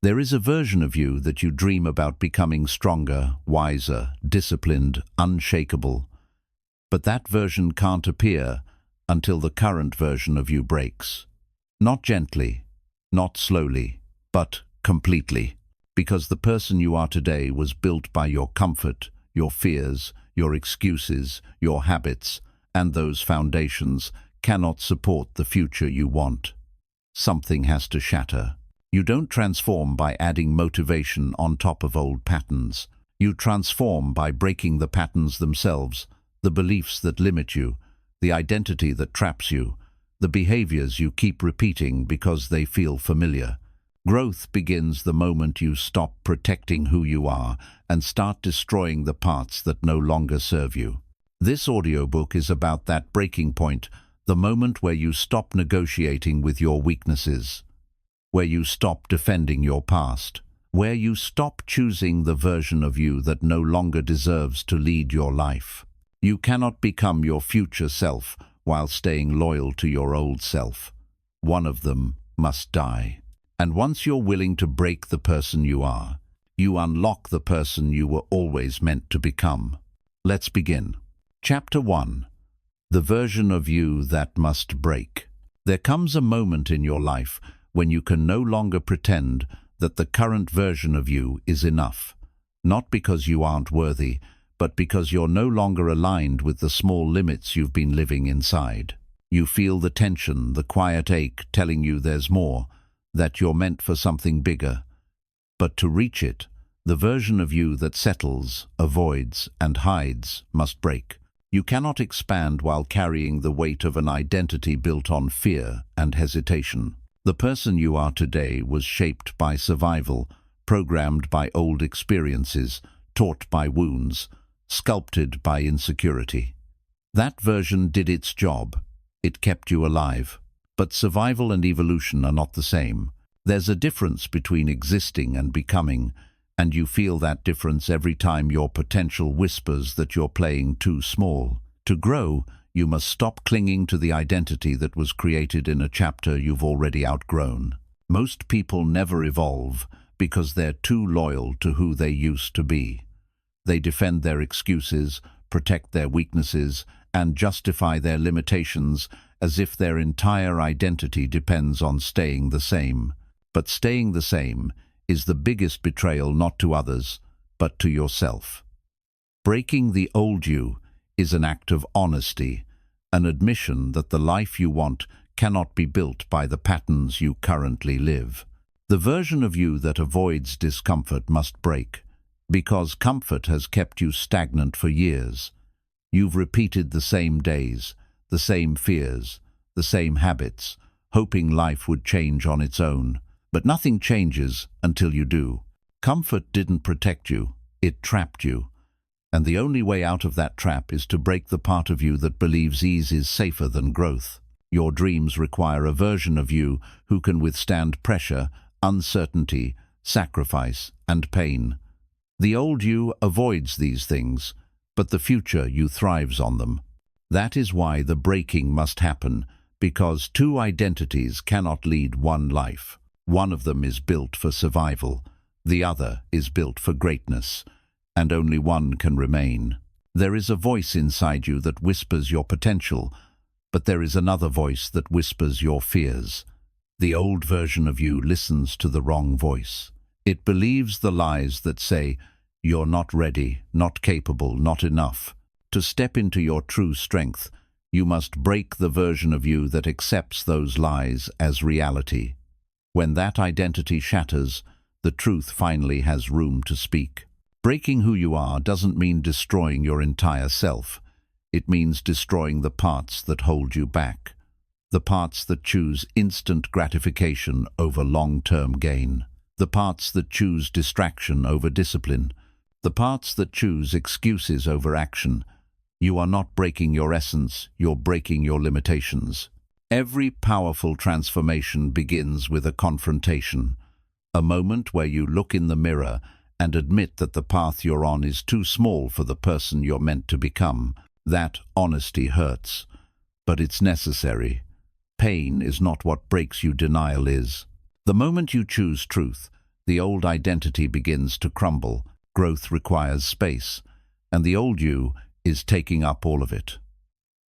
There is a version of you that you dream about becoming stronger, wiser, disciplined, unshakable. But that version can't appear until the current version of you breaks. Not gently, not slowly, but completely. Because the person you are today was built by your comfort, your fears, your excuses, your habits, and those foundations cannot support the future you want. Something has to shatter. You don't transform by adding motivation on top of old patterns. You transform by breaking the patterns themselves, the beliefs that limit you, the identity that traps you, the behaviors you keep repeating because they feel familiar. Growth begins the moment you stop protecting who you are and start destroying the parts that no longer serve you. This audiobook is about that breaking point, the moment where you stop negotiating with your weaknesses, where you stop defending your past, where you stop choosing the version of you that no longer deserves to lead your life. You cannot become your future self while staying loyal to your old self. One of them must die. And once you're willing to break the person you are, you unlock the person you were always meant to become. Let's begin. Chapter 1. The version of you that must break. There comes a moment in your life when you can no longer pretend that the current version of you is enough. Not because you aren't worthy, but because you're no longer aligned with the small limits you've been living inside. You feel the tension, the quiet ache telling you there's more, that you're meant for something bigger. But to reach it, the version of you that settles, avoids, and hides must break. You cannot expand while carrying the weight of an identity built on fear and hesitation. The person you are today was shaped by survival, programmed by old experiences, taught by wounds, sculpted by insecurity. That version did its job. It kept you alive. But survival and evolution are not the same. There's a difference between existing and becoming, and you feel that difference every time your potential whispers that you're playing too small. To grow, you must stop clinging to the identity that was created in a chapter you've already outgrown. Most people never evolve because they're too loyal to who they used to be. They defend their excuses, protect their weaknesses, and justify their limitations as if their entire identity depends on staying the same. But staying the same is the biggest betrayal not to others, but to yourself. Breaking the old you is an act of honesty, an admission that the life you want cannot be built by the patterns you currently live. The version of you that avoids discomfort must break, because comfort has kept you stagnant for years. You've repeated the same days, the same fears, the same habits, hoping life would change on its own. But nothing changes until you do. Comfort didn't protect you, it trapped you. And the only way out of that trap is to break the part of you that believes ease is safer than growth. Your dreams require a version of you who can withstand pressure, uncertainty, sacrifice, and pain. The old you avoids these things, but the future you thrives on them. That is why the breaking must happen, because two identities cannot lead one life. One of them is built for survival, the other is built for greatness, and only one can remain. There is a voice inside you that whispers your potential, but there is another voice that whispers your fears. The old version of you listens to the wrong voice. It believes the lies that say, you're not ready, not capable, not enough. To step into your true strength, you must break the version of you that accepts those lies as reality. When that identity shatters, the truth finally has room to speak. Breaking who you are doesn't mean destroying your entire self. It means destroying the parts that hold you back. The parts that choose instant gratification over long-term gain. The parts that choose distraction over discipline. The parts that choose excuses over action. You are not breaking your essence, you're breaking your limitations. Every powerful transformation begins with a confrontation, a moment where you look in the mirror and admit that the path you're on is too small for the person you're meant to become. That honesty hurts, but it's necessary. Pain is not what breaks you, denial is. The moment you choose truth, the old identity begins to crumble. Growth requires space, and the old you is taking up all of it.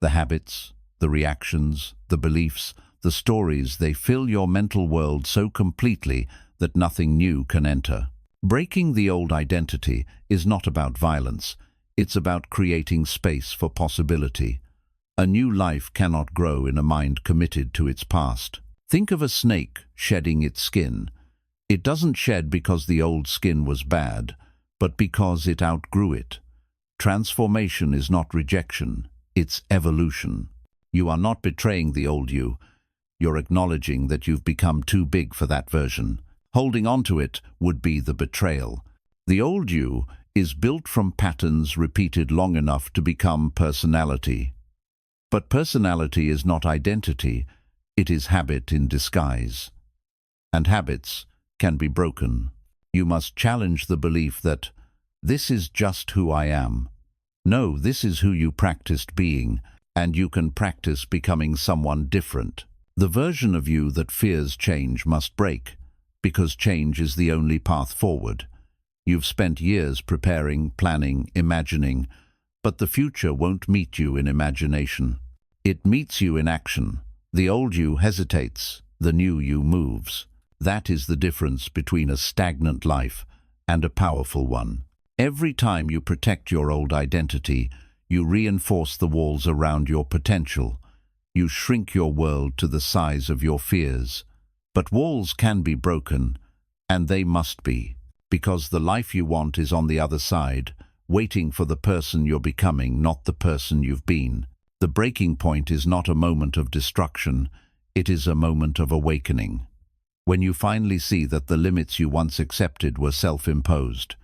The habits, the reactions, the beliefs, the stories, they fill your mental world so completely that nothing new can enter. Breaking the old identity is not about violence. It's about creating space for possibility. A new life cannot grow in a mind committed to its past. Think of a snake shedding its skin. It doesn't shed because the old skin was bad, but because it outgrew it. Transformation is not rejection, it's evolution. You are not betraying the old you. You're acknowledging that you've become too big for that version. Holding on to it would be the betrayal. The old you is built from patterns repeated long enough to become personality. But personality is not identity, it is habit in disguise. And habits can be broken. You must challenge the belief that this is just who I am. No, this is who you practiced being, and you can practice becoming someone different. The version of you that fears change must break, because change is the only path forward. You've spent years preparing, planning, imagining, but the future won't meet you in imagination. It meets you in action. The old you hesitates, the new you moves. That is the difference between a stagnant life and a powerful one. Every time you protect your old identity, you reinforce the walls around your potential. You shrink your world to the size of your fears. But walls can be broken, and they must be, because the life you want is on the other side, waiting for the person you're becoming, not the person you've been. The breaking point is not a moment of destruction, it is a moment of awakening. When you finally see that the limits you once accepted were self-imposed,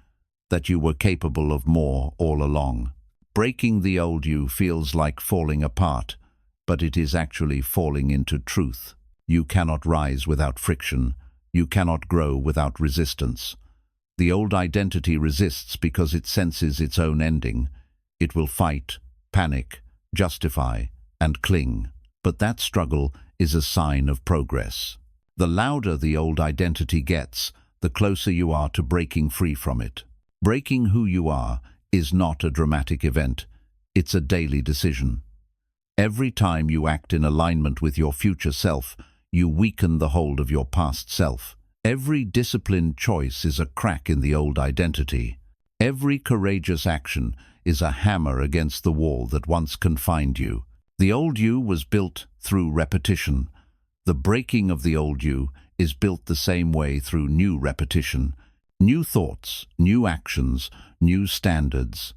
that you were capable of more all along. Breaking the old you feels like falling apart, but it is actually falling into truth. You cannot rise without friction. You cannot grow without resistance. The old identity resists because it senses its own ending. It will fight, panic, justify, and cling. But that struggle is a sign of progress. The louder the old identity gets, the closer you are to breaking free from it. Breaking who you are is not a dramatic event. It's a daily decision. Every time you act in alignment with your future self, you weaken the hold of your past self. Every disciplined choice is a crack in the old identity. Every courageous action is a hammer against the wall that once confined you. The old you was built through repetition. The breaking of the old you is built the same way through new repetition. New thoughts, new actions, new standards.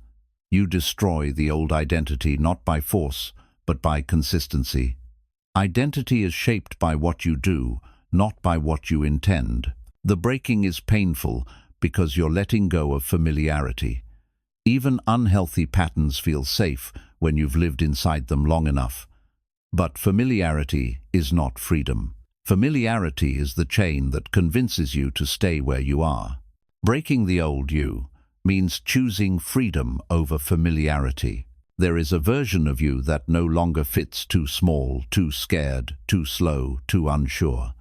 You destroy the old identity not by force, but by consistency. Identity is shaped by what you do, not by what you intend. The breaking is painful because you're letting go of familiarity. Even unhealthy patterns feel safe when you've lived inside them long enough. But familiarity is not freedom. Familiarity is the chain that convinces you to stay where you are. Breaking the old you means choosing freedom over familiarity. There is a version of you that no longer fits, too small, too scared, too slow, too unsure.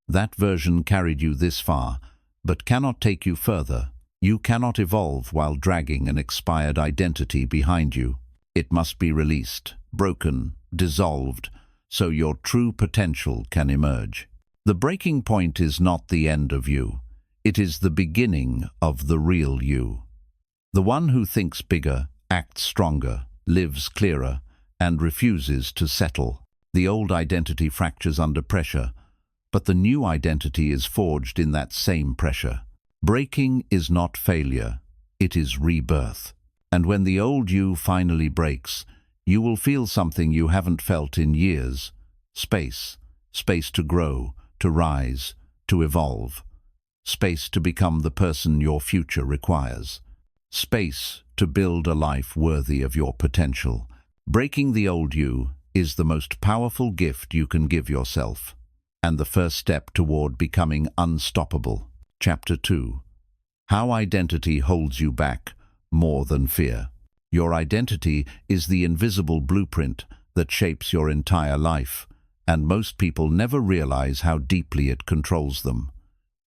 That version carried you this far, but cannot take you further. You cannot evolve while dragging an expired identity behind you. It must be released, broken, dissolved, so your true potential can emerge. The breaking point is not the end of you. It is the beginning of the real you. The one who thinks bigger, acts stronger, lives clearer, and refuses to settle. The old identity fractures under pressure, but the new identity is forged in that same pressure. Breaking is not failure, it is rebirth. And when the old you finally breaks, you will feel something you haven't felt in years. Space. Space to grow, to rise, to evolve. Space to become the person your future requires. Space to build a life worthy of your potential. Breaking the old you is the most powerful gift you can give yourself, and the first step toward becoming unstoppable. Chapter 2. How identity holds you back more than fear. Your identity is the invisible blueprint that shapes your entire life, and most people never realize how deeply it controls them.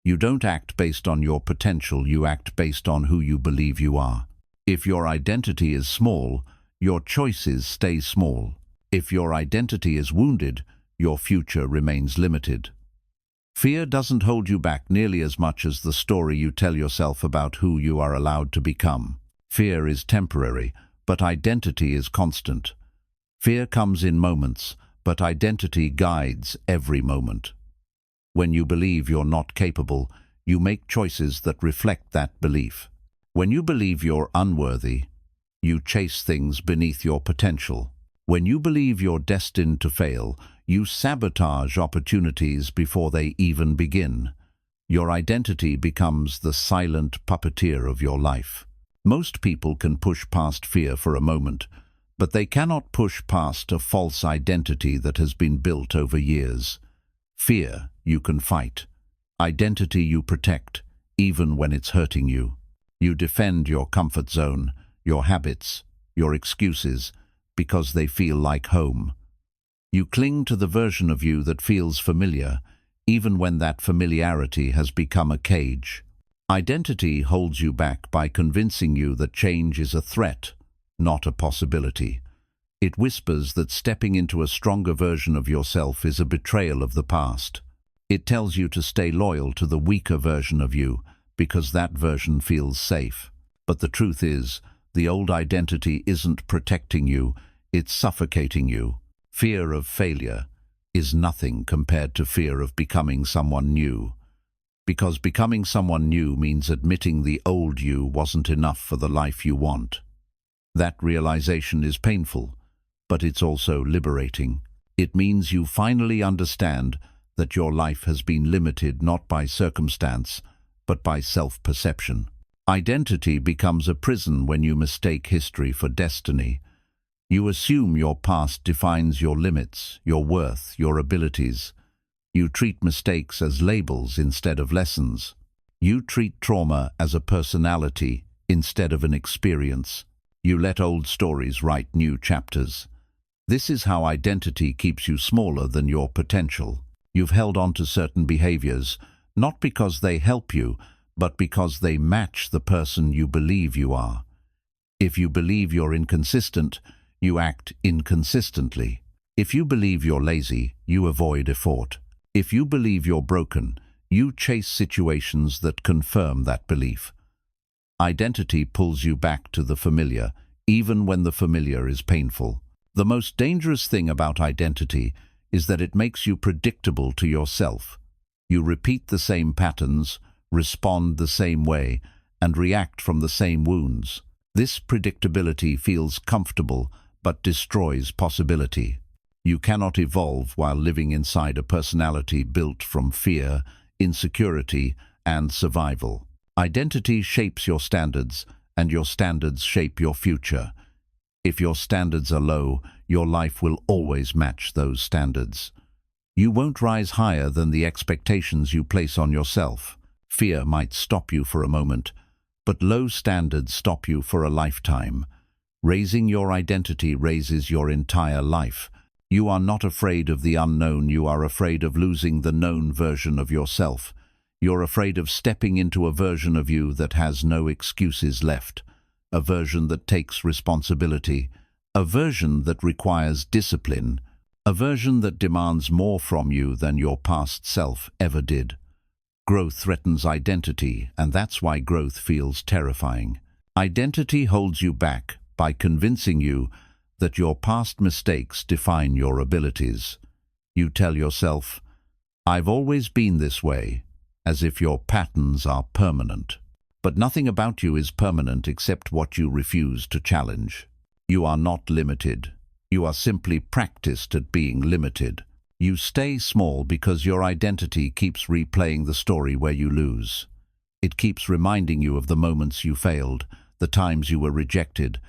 You don't act based on your potential, you act based on who you believe you are. If your identity is small, your choices stay small. If your identity is wounded, your future remains limited. Fear doesn't hold you back nearly as much as the story you tell yourself about who you are allowed to become. Fear is temporary, but identity is constant. Fear comes in moments, but identity guides every moment. When you believe you're not capable, you make choices that reflect that belief. When you believe you're unworthy, you chase things beneath your potential. When you believe you're destined to fail, you sabotage opportunities before they even begin. Your identity becomes the silent puppeteer of your life. Most people can push past fear for a moment, but they cannot push past a false identity that has been built over years. Fear you can fight. Identity you protect, even when it's hurting you. You defend your comfort zone, your habits, your excuses, because they feel like home. You cling to the version of you that feels familiar, even when that familiarity has become a cage. Identity holds you back by convincing you that change is a threat, not a possibility. It whispers that stepping into a stronger version of yourself is a betrayal of the past. It tells you to stay loyal to the weaker version of you, because that version feels safe. But the truth is, the old identity isn't protecting you, it's suffocating you. Fear of failure is nothing compared to fear of becoming someone new. Because becoming someone new means admitting the old you wasn't enough for the life you want. That realization is painful, but it's also liberating. It means you finally understand that your life has been limited not by circumstance, but by self-perception. Identity becomes a prison when you mistake history for destiny. You assume your past defines your limits, your worth, your abilities. You treat mistakes as labels instead of lessons. You treat trauma as a personality instead of an experience. You let old stories write new chapters. This is how identity keeps you smaller than your potential. You've held on to certain behaviors, not because they help you, but because they match the person you believe you are. If you believe you're inconsistent, you act inconsistently. If you believe you're lazy, you avoid effort. If you believe you're broken, you chase situations that confirm that belief. Identity pulls you back to the familiar, even when the familiar is painful. The most dangerous thing about identity is that it makes you predictable to yourself. You repeat the same patterns, respond the same way, and react from the same wounds. This predictability feels comfortable, but destroys possibility. You cannot evolve while living inside a personality built from fear, insecurity, and survival. Identity shapes your standards, and your standards shape your future. If your standards are low, your life will always match those standards. You won't rise higher than the expectations you place on yourself. Fear might stop you for a moment, but low standards stop you for a lifetime. Raising your identity raises your entire life. You are not afraid of the unknown, you are afraid of losing the known version of yourself. You're afraid of stepping into a version of you that has no excuses left, a version that takes responsibility, a version that requires discipline, a version that demands more from you than your past self ever did. Growth threatens identity, and that's why growth feels terrifying. Identity holds you back by convincing you that your past mistakes define your abilities. You tell yourself, "I've always been this way," as if your patterns are permanent. But nothing about you is permanent except what you refuse to challenge. You are not limited. You are simply practiced at being limited. You stay small because your identity keeps replaying the story where you lose. It keeps reminding you of the moments you failed, the times you were rejected,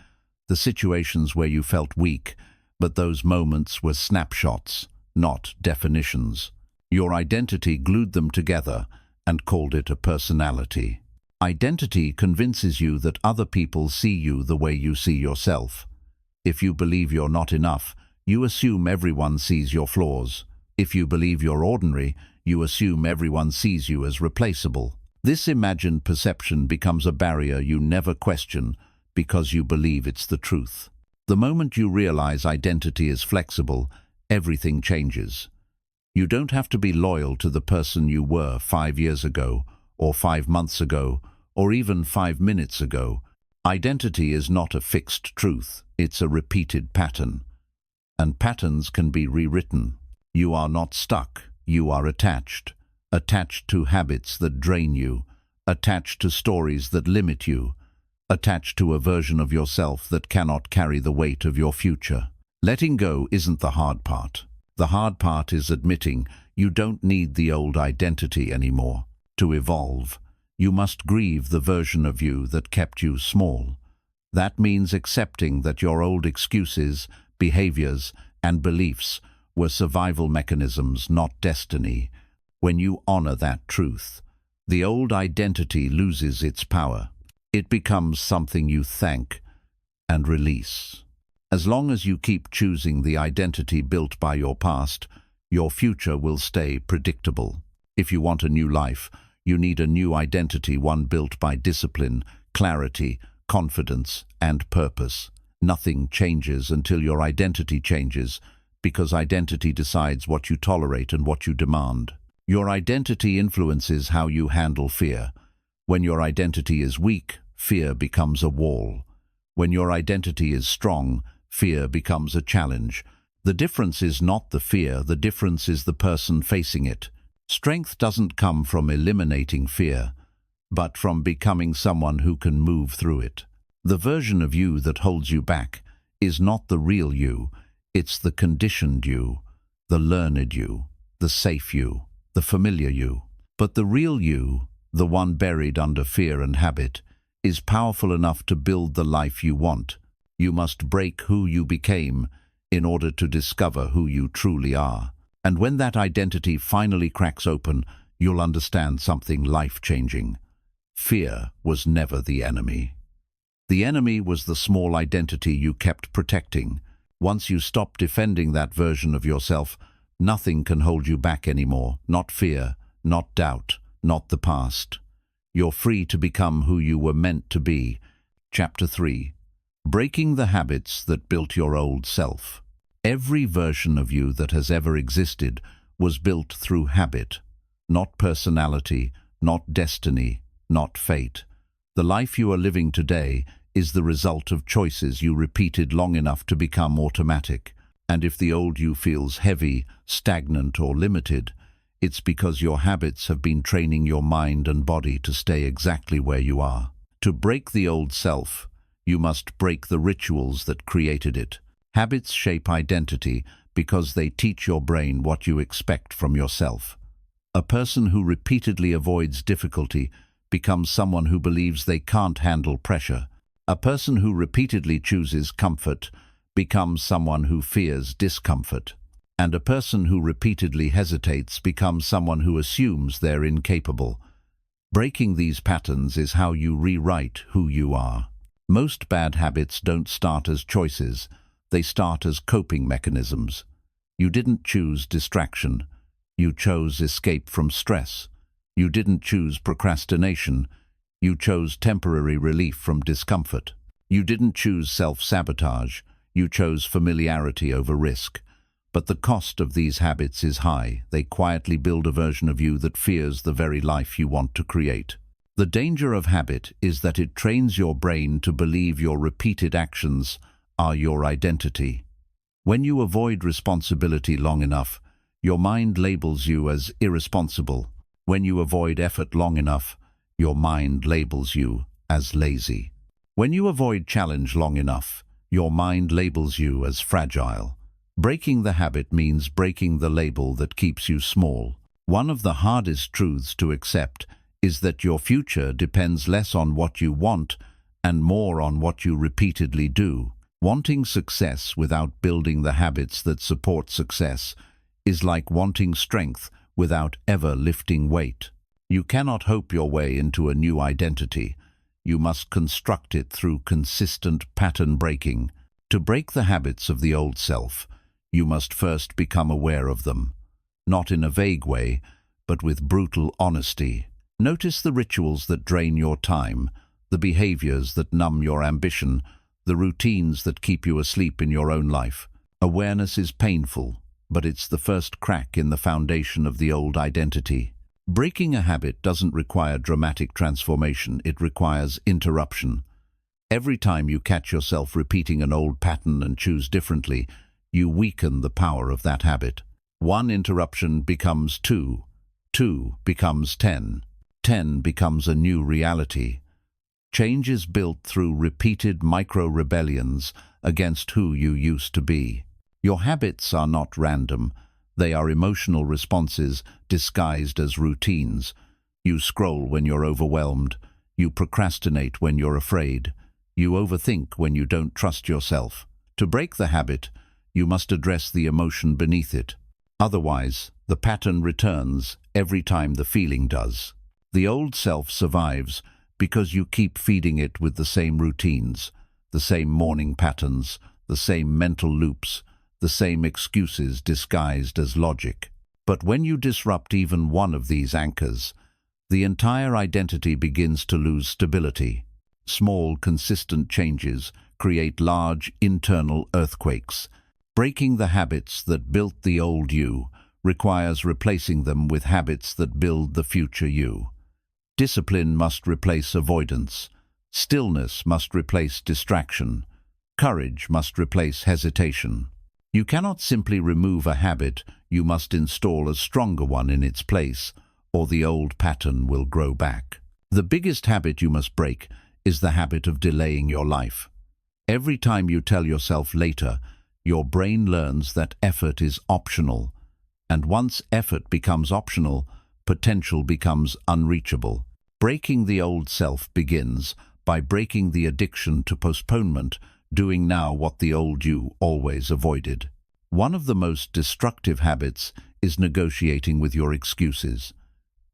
the situations where you felt weak, but those moments were snapshots, not definitions. Your identity glued them together and called it a personality. Identity convinces you that other people see you the way you see yourself. If you believe you're not enough, you assume everyone sees your flaws. If you believe you're ordinary, you assume everyone sees you as replaceable. This imagined perception becomes a barrier you never question because you believe it's the truth. The moment you realize identity is flexible, everything changes. You don't have to be loyal to the person you were 5 years ago, or 5 months ago, or even 5 minutes ago. Identity is not a fixed truth, it's a repeated pattern. And patterns can be rewritten. You are not stuck, you are attached. Attached to habits that drain you, attached to stories that limit you, attached to a version of yourself that cannot carry the weight of your future. Letting go isn't the hard part. The hard part is admitting you don't need the old identity anymore. To evolve, you must grieve the version of you that kept you small. That means accepting that your old excuses, behaviors, and beliefs were survival mechanisms, not destiny. When you honor that truth, the old identity loses its power. It becomes something you thank and release. As long as you keep choosing the identity built by your past, your future will stay predictable. If you want a new life, you need a new identity, one built by discipline, clarity, confidence, and purpose. Nothing changes until your identity changes, because identity decides what you tolerate and what you demand. Your identity influences how you handle fear. When your identity is weak, fear becomes a wall. When your identity is strong, fear becomes a challenge. The difference is not the fear, the difference is the person facing it. Strength doesn't come from eliminating fear, but from becoming someone who can move through it. The version of you that holds you back is not the real you, it's the conditioned you, the learned you, the safe you, the familiar you. But the real you, the one buried under fear and habit, is powerful enough to build the life you want. You must break who you became in order to discover who you truly are. And when that identity finally cracks open, you'll understand something life-changing. Fear was never the enemy. The enemy was the small identity you kept protecting. Once you stop defending that version of yourself, nothing can hold you back anymore. Not fear, not doubt, not the past. You're free to become who you were meant to be. Chapter 3. Breaking the habits that built your old self. Every version of you that has ever existed was built through habit, not personality, not destiny, not fate. The life you are living today is the result of choices you repeated long enough to become automatic. And if the old you feels heavy, stagnant, or limited, it's because your habits have been training your mind and body to stay exactly where you are. To break the old self, you must break the rituals that created it. Habits shape identity because they teach your brain what you expect from yourself. A person who repeatedly avoids difficulty becomes someone who believes they can't handle pressure. A person who repeatedly chooses comfort becomes someone who fears discomfort. And a person who repeatedly hesitates becomes someone who assumes they're incapable. Breaking these patterns is how you rewrite who you are. Most bad habits don't start as choices. They start as coping mechanisms. You didn't choose distraction. You chose escape from stress. You didn't choose procrastination. You chose temporary relief from discomfort. You didn't choose self-sabotage. You chose familiarity over risk. But the cost of these habits is high. They quietly build a version of you that fears the very life you want to create. The danger of habit is that it trains your brain to believe your repeated actions are your identity. When you avoid responsibility long enough, your mind labels you as irresponsible. When you avoid effort long enough, your mind labels you as lazy. When you avoid challenge long enough, your mind labels you as fragile. Breaking the habit means breaking the label that keeps you small. One of the hardest truths to accept is that your future depends less on what you want and more on what you repeatedly do. Wanting success without building the habits that support success is like wanting strength without ever lifting weight. You cannot hope your way into a new identity. You must construct it through consistent pattern breaking. To break the habits of the old self, you must first become aware of them. Not in a vague way, but with brutal honesty. Notice the rituals that drain your time, the behaviors that numb your ambition, the routines that keep you asleep in your own life. Awareness is painful, but it's the first crack in the foundation of the old identity. Breaking a habit doesn't require dramatic transformation, it requires interruption. Every time you catch yourself repeating an old pattern and choose differently, you weaken the power of that habit. One interruption becomes two, two becomes 10, 10 becomes a new reality. Change is built through repeated micro-rebellions against who you used to be. Your habits are not random. They are emotional responses disguised as routines. You scroll when you're overwhelmed. You procrastinate when you're afraid. You overthink when you don't trust yourself. To break the habit, you must address the emotion beneath it. Otherwise, the pattern returns every time the feeling does. The old self survives because you keep feeding it with the same routines, the same morning patterns, the same mental loops, the same excuses disguised as logic. But when you disrupt even one of these anchors, the entire identity begins to lose stability. Small, consistent changes create large internal earthquakes. Breaking the habits that built the old you requires replacing them with habits that build the future you. Discipline must replace avoidance. Stillness must replace distraction. Courage must replace hesitation. You cannot simply remove a habit, you must install a stronger one in its place, or the old pattern will grow back. The biggest habit you must break is the habit of delaying your life. Every time you tell yourself later, your brain learns that effort is optional. And once effort becomes optional, potential becomes unreachable. Breaking the old self begins by breaking the addiction to postponement, doing now what the old you always avoided. One of the most destructive habits is negotiating with your excuses.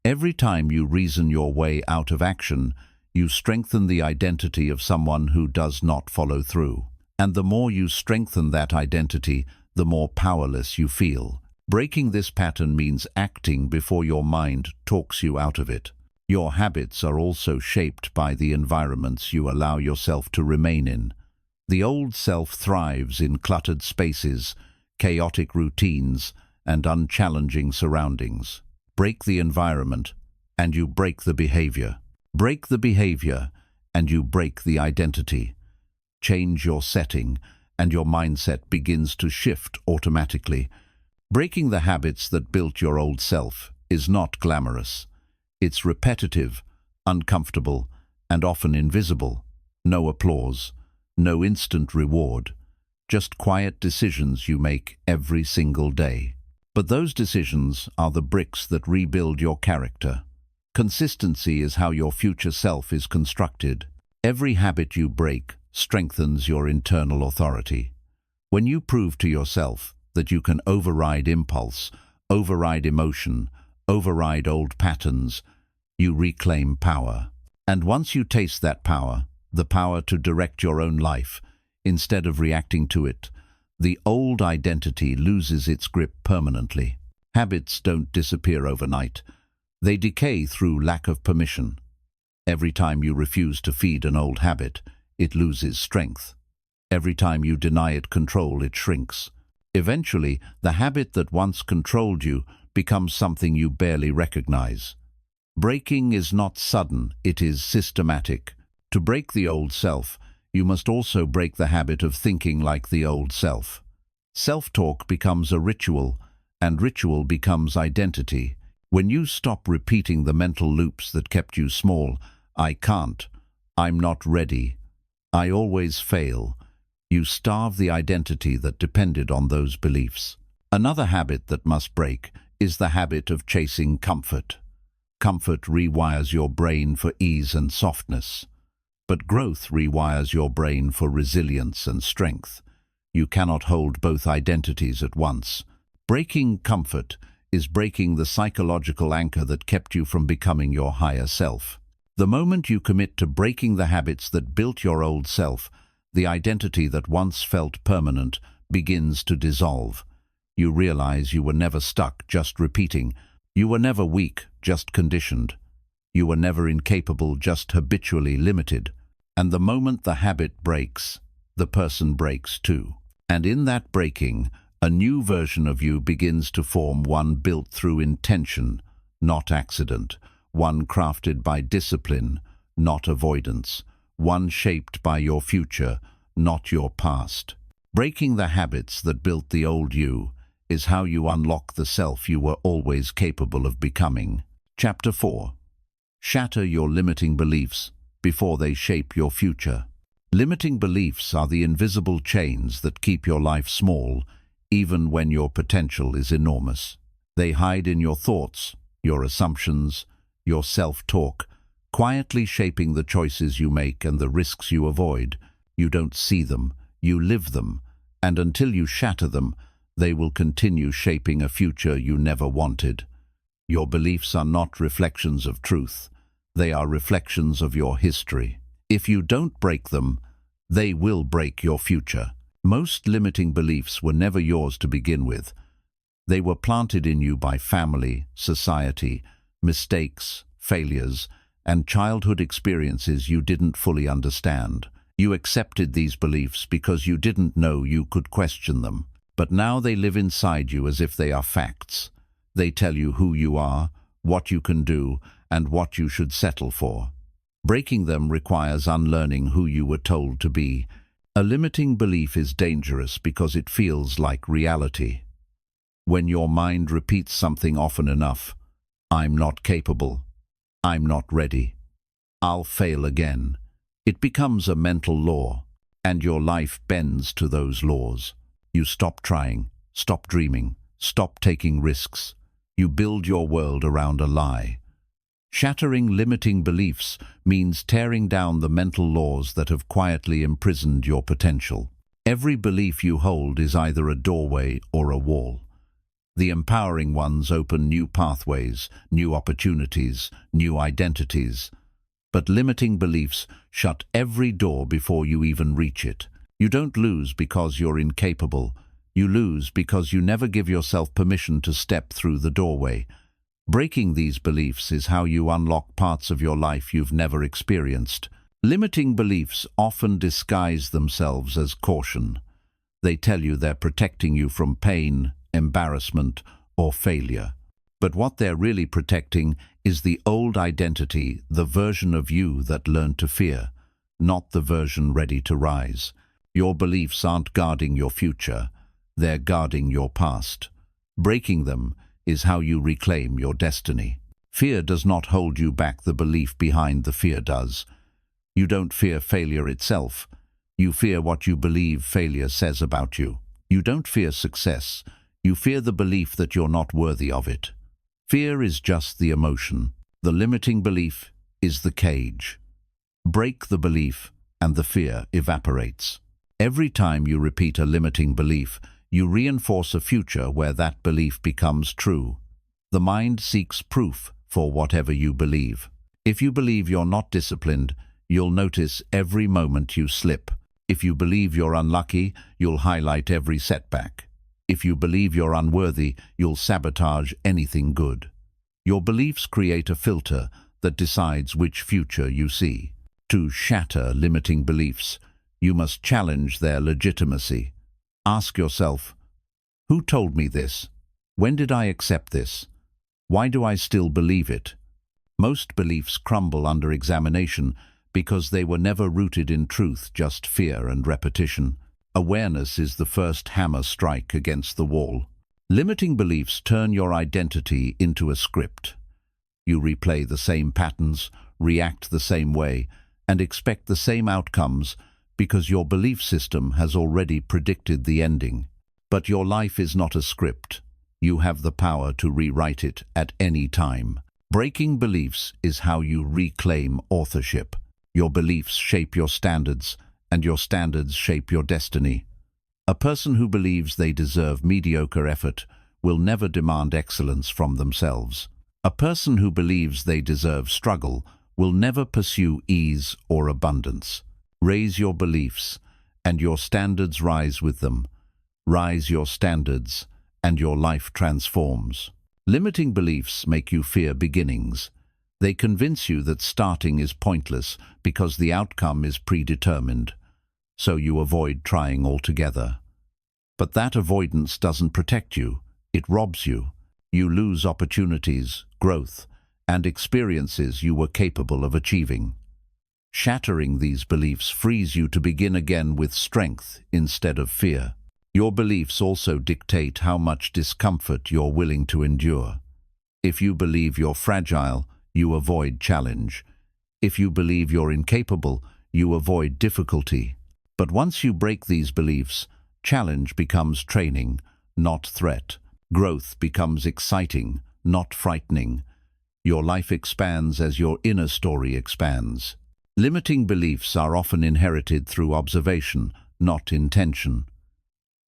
Every time you reason your way out of action, you strengthen the identity of someone who does not follow through. And the more you strengthen that identity, the more powerless you feel. Breaking this pattern means acting before your mind talks you out of it. Your habits are also shaped by the environments you allow yourself to remain in. The old self thrives in cluttered spaces, chaotic routines, and unchallenging surroundings. Break the environment, and you break the behavior. Break the behavior, and you break the identity. Change your setting, and your mindset begins to shift automatically. Breaking the habits that built your old self is not glamorous. It's repetitive, uncomfortable, and often invisible. No applause, no instant reward, just quiet decisions you make every single day. But those decisions are the bricks that rebuild your character. Consistency is how your future self is constructed. Every habit you break strengthens your internal authority. When you prove to yourself that you can override impulse, override emotion, override old patterns, you reclaim power. And once you taste that power, the power to direct your own life, instead of reacting to it, the old identity loses its grip permanently. Habits don't disappear overnight. They decay through lack of permission. Every time you refuse to feed an old habit, it loses strength. Every time you deny it control, it shrinks. Eventually, the habit that once controlled you becomes something you barely recognize. Breaking is not sudden, it is systematic. To break the old self, you must also break the habit of thinking like the old self. Self-talk becomes a ritual, and ritual becomes identity. When you stop repeating the mental loops that kept you small, I can't, I'm not ready, I always fail, you starve the identity that depended on those beliefs. Another habit that must break is the habit of chasing comfort. Comfort rewires your brain for ease and softness. But growth rewires your brain for resilience and strength. You cannot hold both identities at once. Breaking comfort is breaking the psychological anchor that kept you from becoming your higher self. The moment you commit to breaking the habits that built your old self, the identity that once felt permanent begins to dissolve. You realize you were never stuck just repeating, You were never weak, just conditioned. You were never incapable, just habitually limited. And the moment the habit breaks, the person breaks too. And in that breaking, a new version of you begins to form, one built through intention, not accident, one crafted by discipline, not avoidance, one shaped by your future, not your past. Breaking the habits that built the old you is how you unlock the self you were always capable of becoming. Chapter 4. Shatter your limiting beliefs before they shape your future. Limiting beliefs are the invisible chains that keep your life small, even when your potential is enormous. They hide in your thoughts, your assumptions, your self-talk, quietly shaping the choices you make and the risks you avoid. You don't see them, you live them, and until you shatter them, they will continue shaping a future you never wanted. Your beliefs are not reflections of truth. They are reflections of your history. If you don't break them, they will break your future. Most limiting beliefs were never yours to begin with. They were planted in you by family, society, mistakes, failures, and childhood experiences you didn't fully understand. You accepted these beliefs because you didn't know you could question them. But now they live inside you as if they are facts. They tell you who you are, what you can do, and what you should settle for. Breaking them requires unlearning who you were told to be. A limiting belief is dangerous because it feels like reality. When your mind repeats something often enough, I'm not capable, I'm not ready, I'll fail again, it becomes a mental law, and your life bends to those laws. You stop trying, stop dreaming, stop taking risks. You build your world around a lie. Shattering limiting beliefs means tearing down the mental laws that have quietly imprisoned your potential. Every belief you hold is either a doorway or a wall. The empowering ones open new pathways, new opportunities, new identities. But limiting beliefs shut every door before you even reach it. You don't lose because you're incapable. You lose because you never give yourself permission to step through the doorway. Breaking these beliefs is how you unlock parts of your life you've never experienced. Limiting beliefs often disguise themselves as caution. They tell you they're protecting you from pain, embarrassment, or failure. But what they're really protecting is the old identity, the version of you that learned to fear, not the version ready to rise. Your beliefs aren't guarding your future, they're guarding your past. Breaking them is how you reclaim your destiny. Fear does not hold you back, the belief behind the fear does. You don't fear failure itself. You fear what you believe failure says about you. You don't fear success. You fear the belief that you're not worthy of it. Fear is just the emotion. The limiting belief is the cage. Break the belief and the fear evaporates. Every time you repeat a limiting belief, you reinforce a future where that belief becomes true. The mind seeks proof for whatever you believe. If you believe you're not disciplined, you'll notice every moment you slip. If you believe you're unlucky, you'll highlight every setback. If you believe you're unworthy, you'll sabotage anything good. Your beliefs create a filter that decides which future you see. To shatter limiting beliefs, you must challenge their legitimacy. Ask yourself, who told me this? When did I accept this? Why do I still believe it? Most beliefs crumble under examination because they were never rooted in truth, just fear and repetition. Awareness is the first hammer strike against the wall. Limiting beliefs turn your identity into a script. You replay the same patterns, react the same way, and expect the same outcomes because your belief system has already predicted the ending. But your life is not a script. You have the power to rewrite it at any time. Breaking beliefs is how you reclaim authorship. Your beliefs shape your standards, and your standards shape your destiny. A person who believes they deserve mediocre effort will never demand excellence from themselves. A person who believes they deserve struggle will never pursue ease or abundance. Raise your beliefs, and your standards rise with them. Rise your standards, and your life transforms. Limiting beliefs make you fear beginnings. They convince you that starting is pointless because the outcome is predetermined, so you avoid trying altogether. But that avoidance doesn't protect you, it robs you. You lose opportunities, growth, and experiences you were capable of achieving. Shattering these beliefs frees you to begin again with strength instead of fear. Your beliefs also dictate how much discomfort you're willing to endure. If you believe you're fragile, you avoid challenge. If you believe you're incapable, you avoid difficulty. But once you break these beliefs, challenge becomes training, not threat. Growth becomes exciting, not frightening. Your life expands as your inner story expands. Limiting beliefs are often inherited through observation, not intention.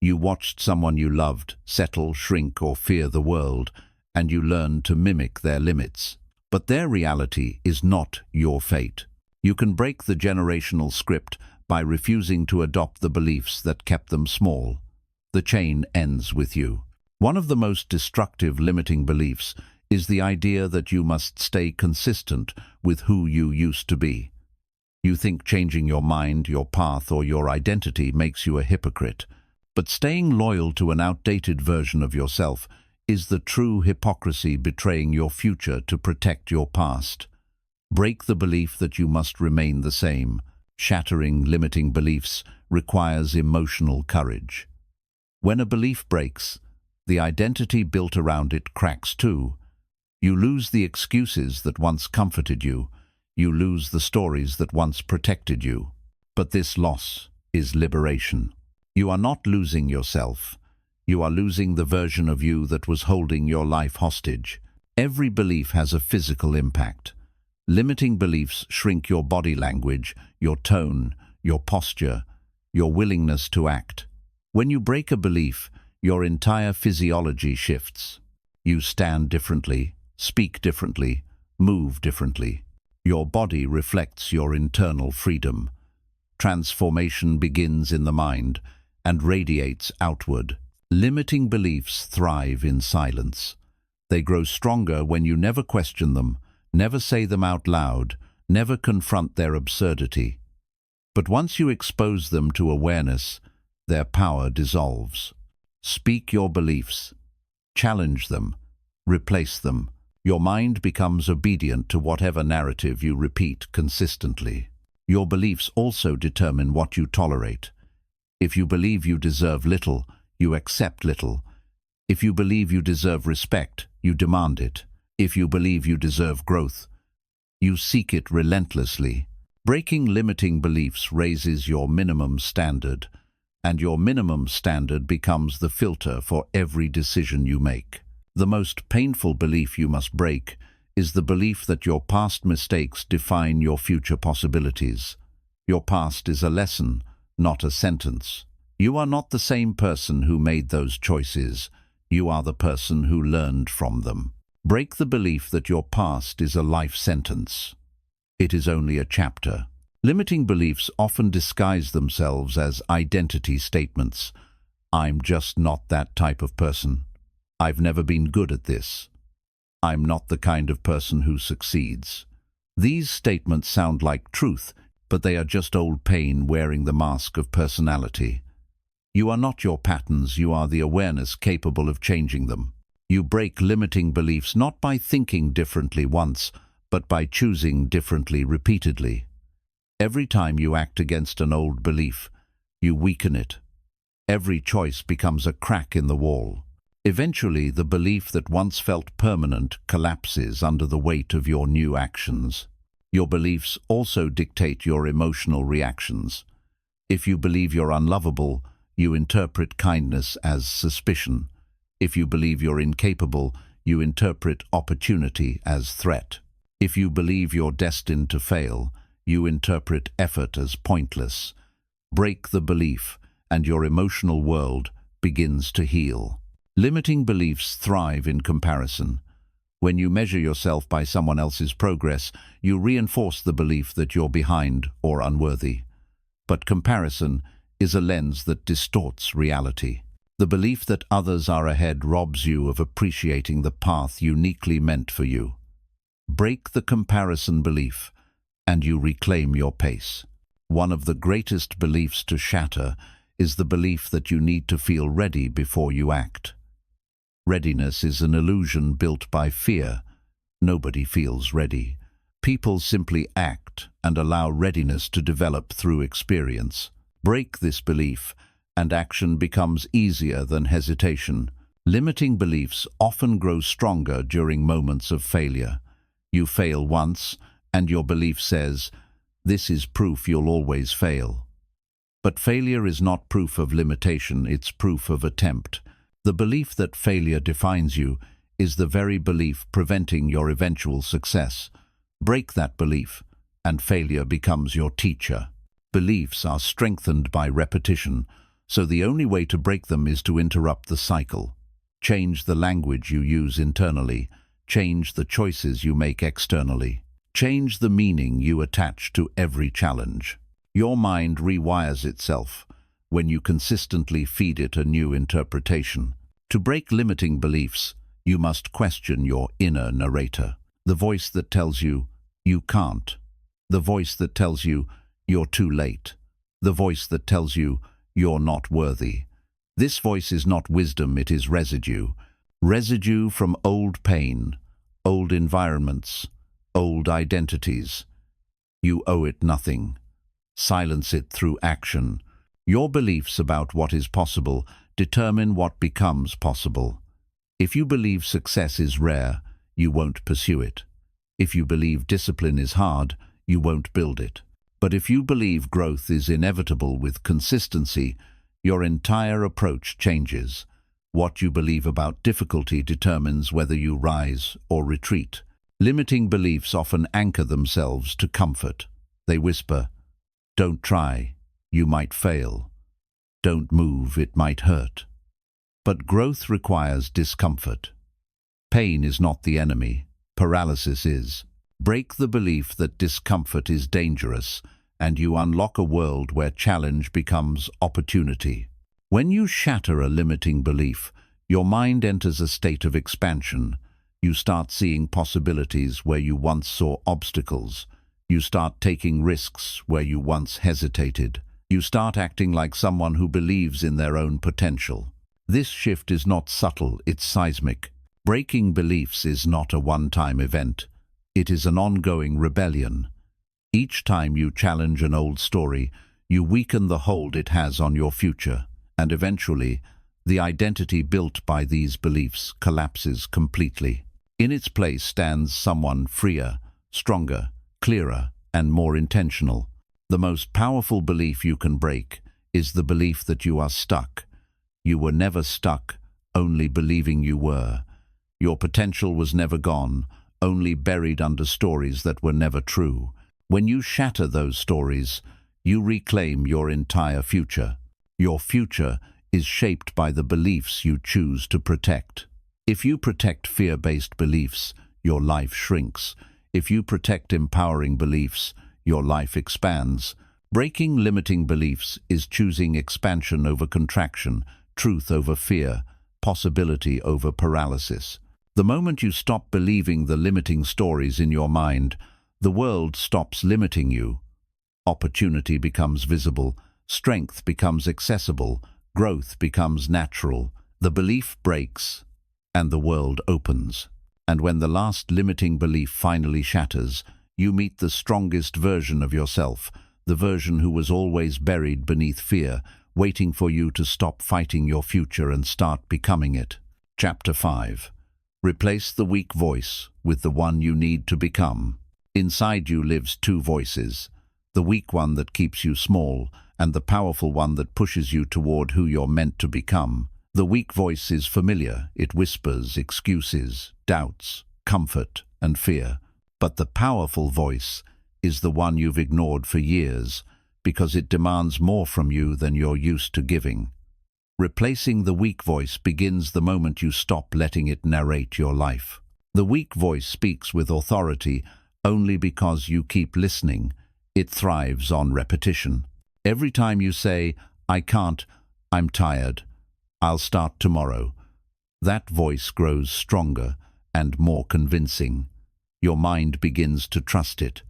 You watched someone you loved settle, shrink, or fear the world, and you learned to mimic their limits. But their reality is not your fate. You can break the generational script by refusing to adopt the beliefs that kept them small. The chain ends with you. One of the most destructive limiting beliefs is the idea that you must stay consistent with who you used to be. You think changing your mind, your path, or your identity makes you a hypocrite. But staying loyal to an outdated version of yourself is the true hypocrisy, betraying your future to protect your past. Break the belief that you must remain the same. Shattering limiting beliefs requires emotional courage. When a belief breaks, the identity built around it cracks too. You lose the excuses that once comforted you. You lose the stories that once protected you. But this loss is liberation. You are not losing yourself. You are losing the version of you that was holding your life hostage. Every belief has a physical impact. Limiting beliefs shrink your body language, your tone, your posture, your willingness to act. When you break a belief, your entire physiology shifts. You stand differently, speak differently, move differently. Your body reflects your internal freedom. Transformation begins in the mind and radiates outward. Limiting beliefs thrive in silence. They grow stronger when you never question them, never say them out loud, never confront their absurdity. But once you expose them to awareness, their power dissolves. Speak your beliefs. Challenge them. Replace them. Your mind becomes obedient to whatever narrative you repeat consistently. Your beliefs also determine what you tolerate. If you believe you deserve little, you accept little. If you believe you deserve respect, you demand it. If you believe you deserve growth, you seek it relentlessly. Breaking limiting beliefs raises your minimum standard, and your minimum standard becomes the filter for every decision you make. The most painful belief you must break is the belief that your past mistakes define your future possibilities. Your past is a lesson, not a sentence. You are not the same person who made those choices. You are the person who learned from them. Break the belief that your past is a life sentence. It is only a chapter. Limiting beliefs often disguise themselves as identity statements. I'm just not that type of person. I've never been good at this. I'm not the kind of person who succeeds. These statements sound like truth, but they are just old pain wearing the mask of personality. You are not your patterns, you are the awareness capable of changing them. You break limiting beliefs not by thinking differently once, but by choosing differently repeatedly. Every time you act against an old belief, you weaken it. Every choice becomes a crack in the wall. Eventually, the belief that once felt permanent collapses under the weight of your new actions. Your beliefs also dictate your emotional reactions. If you believe you're unlovable, you interpret kindness as suspicion. If you believe you're incapable, you interpret opportunity as threat. If you believe you're destined to fail, you interpret effort as pointless. Break the belief, and your emotional world begins to heal. Limiting beliefs thrive in comparison. When you measure yourself by someone else's progress, you reinforce the belief that you're behind or unworthy. But comparison is a lens that distorts reality. The belief that others are ahead robs you of appreciating the path uniquely meant for you. Break the comparison belief, and you reclaim your pace. One of the greatest beliefs to shatter is the belief that you need to feel ready before you act. Readiness is an illusion built by fear. Nobody feels ready. People simply act and allow readiness to develop through experience. Break this belief, and action becomes easier than hesitation. Limiting beliefs often grow stronger during moments of failure. You fail once, and your belief says, "This is proof you'll always fail." But failure is not proof of limitation, it's proof of attempt. The belief that failure defines you is the very belief preventing your eventual success. Break that belief, and failure becomes your teacher. Beliefs are strengthened by repetition, so the only way to break them is to interrupt the cycle. Change the language you use internally. Change the choices you make externally. Change the meaning you attach to every challenge. Your mind rewires itself when you consistently feed it a new interpretation. To break limiting beliefs, you must question your inner narrator. The voice that tells you, "You can't." The voice that tells you, "You're too late." The voice that tells you, "You're not worthy." This voice is not wisdom, it is residue. Residue from old pain, old environments, old identities. You owe it nothing. Silence it through action. Your beliefs about what is possible determine what becomes possible. If you believe success is rare, you won't pursue it. If you believe discipline is hard, you won't build it. But if you believe growth is inevitable with consistency, your entire approach changes. What you believe about difficulty determines whether you rise or retreat. Limiting beliefs often anchor themselves to comfort. They whisper, "Don't try, you might fail. Don't move, it might hurt." But growth requires discomfort. Pain is not the enemy, paralysis is. Break the belief that discomfort is dangerous, and you unlock a world where challenge becomes opportunity. When you shatter a limiting belief, your mind enters a state of expansion. You start seeing possibilities where you once saw obstacles. You start taking risks where you once hesitated. You start acting like someone who believes in their own potential. This shift is not subtle, it's seismic. Breaking beliefs is not a one-time event. It is an ongoing rebellion. Each time you challenge an old story, you weaken the hold it has on your future, and eventually, the identity built by these beliefs collapses completely. In its place stands someone freer, stronger, clearer, and more intentional. The most powerful belief you can break is the belief that you are stuck. You were never stuck, only believing you were. Your potential was never gone, only buried under stories that were never true. When you shatter those stories, you reclaim your entire future. Your future is shaped by the beliefs you choose to protect. If you protect fear-based beliefs, your life shrinks. If you protect empowering beliefs, your life expands. Breaking limiting beliefs is choosing expansion over contraction, truth over fear, possibility over paralysis. The moment you stop believing the limiting stories in your mind, the world stops limiting you. Opportunity becomes visible, strength becomes accessible, growth becomes natural. The belief breaks, and the world opens. And when the last limiting belief finally shatters, you meet the strongest version of yourself, the version who was always buried beneath fear, waiting for you to stop fighting your future and start becoming it. Chapter 5. Replace the weak voice with the one you need to become. Inside you lives two voices, the weak one that keeps you small, and the powerful one that pushes you toward who you're meant to become. The weak voice is familiar. It whispers excuses, doubts, comfort, and fear. But the powerful voice is the one you've ignored for years because it demands more from you than you're used to giving. Replacing the weak voice begins the moment you stop letting it narrate your life. The weak voice speaks with authority only because you keep listening. It thrives on repetition. Every time you say, "I can't," "I'm tired," I'll start tomorrow. That voice grows stronger and more convincing. Your mind begins to trust it,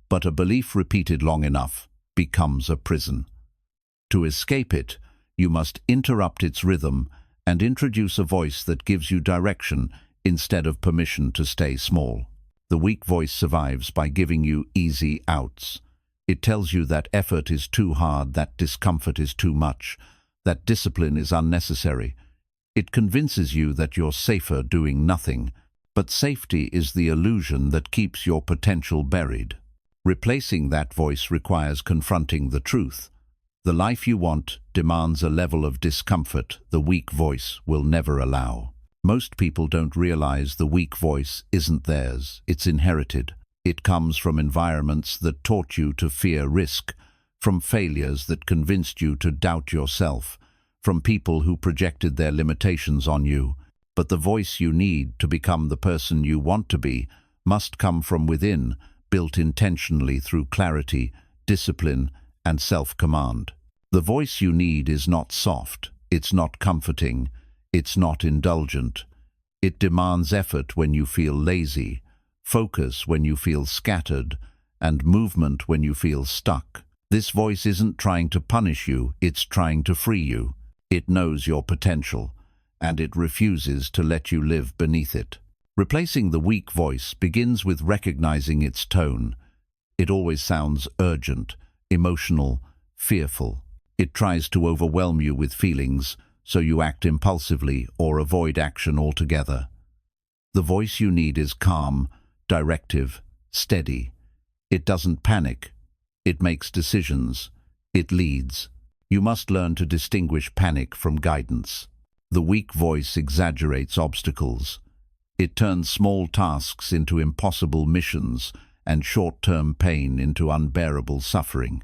but a belief repeated long enough becomes a prison. To escape it, you must interrupt its rhythm and introduce a voice that gives you direction instead of permission to stay small. The weak voice survives by giving you easy outs. It tells you that effort is too hard, that discomfort is too much, that discipline is unnecessary. It convinces you that you're safer doing nothing, but safety is the illusion that keeps your potential buried. Replacing that voice requires confronting the truth. The life you want demands a level of discomfort the weak voice will never allow. Most people don't realize the weak voice isn't theirs, it's inherited. It comes from environments that taught you to fear risk, from failures that convinced you to doubt yourself, from people who projected their limitations on you. But the voice you need to become the person you want to be must come from within, built intentionally through clarity, discipline, and self-command. The voice you need is not soft, it's not comforting, it's not indulgent. It demands effort when you feel lazy, focus when you feel scattered, and movement when you feel stuck. This voice isn't trying to punish you, it's trying to free you. It knows your potential, and it refuses to let you live beneath it. Replacing the weak voice begins with recognizing its tone. It always sounds urgent, emotional, fearful. It tries to overwhelm you with feelings, so you act impulsively or avoid action altogether. The voice you need is calm, directive, steady. It doesn't panic. It makes decisions. It leads. You must learn to distinguish panic from guidance. The weak voice exaggerates obstacles. It turns small tasks into impossible missions and short-term pain into unbearable suffering.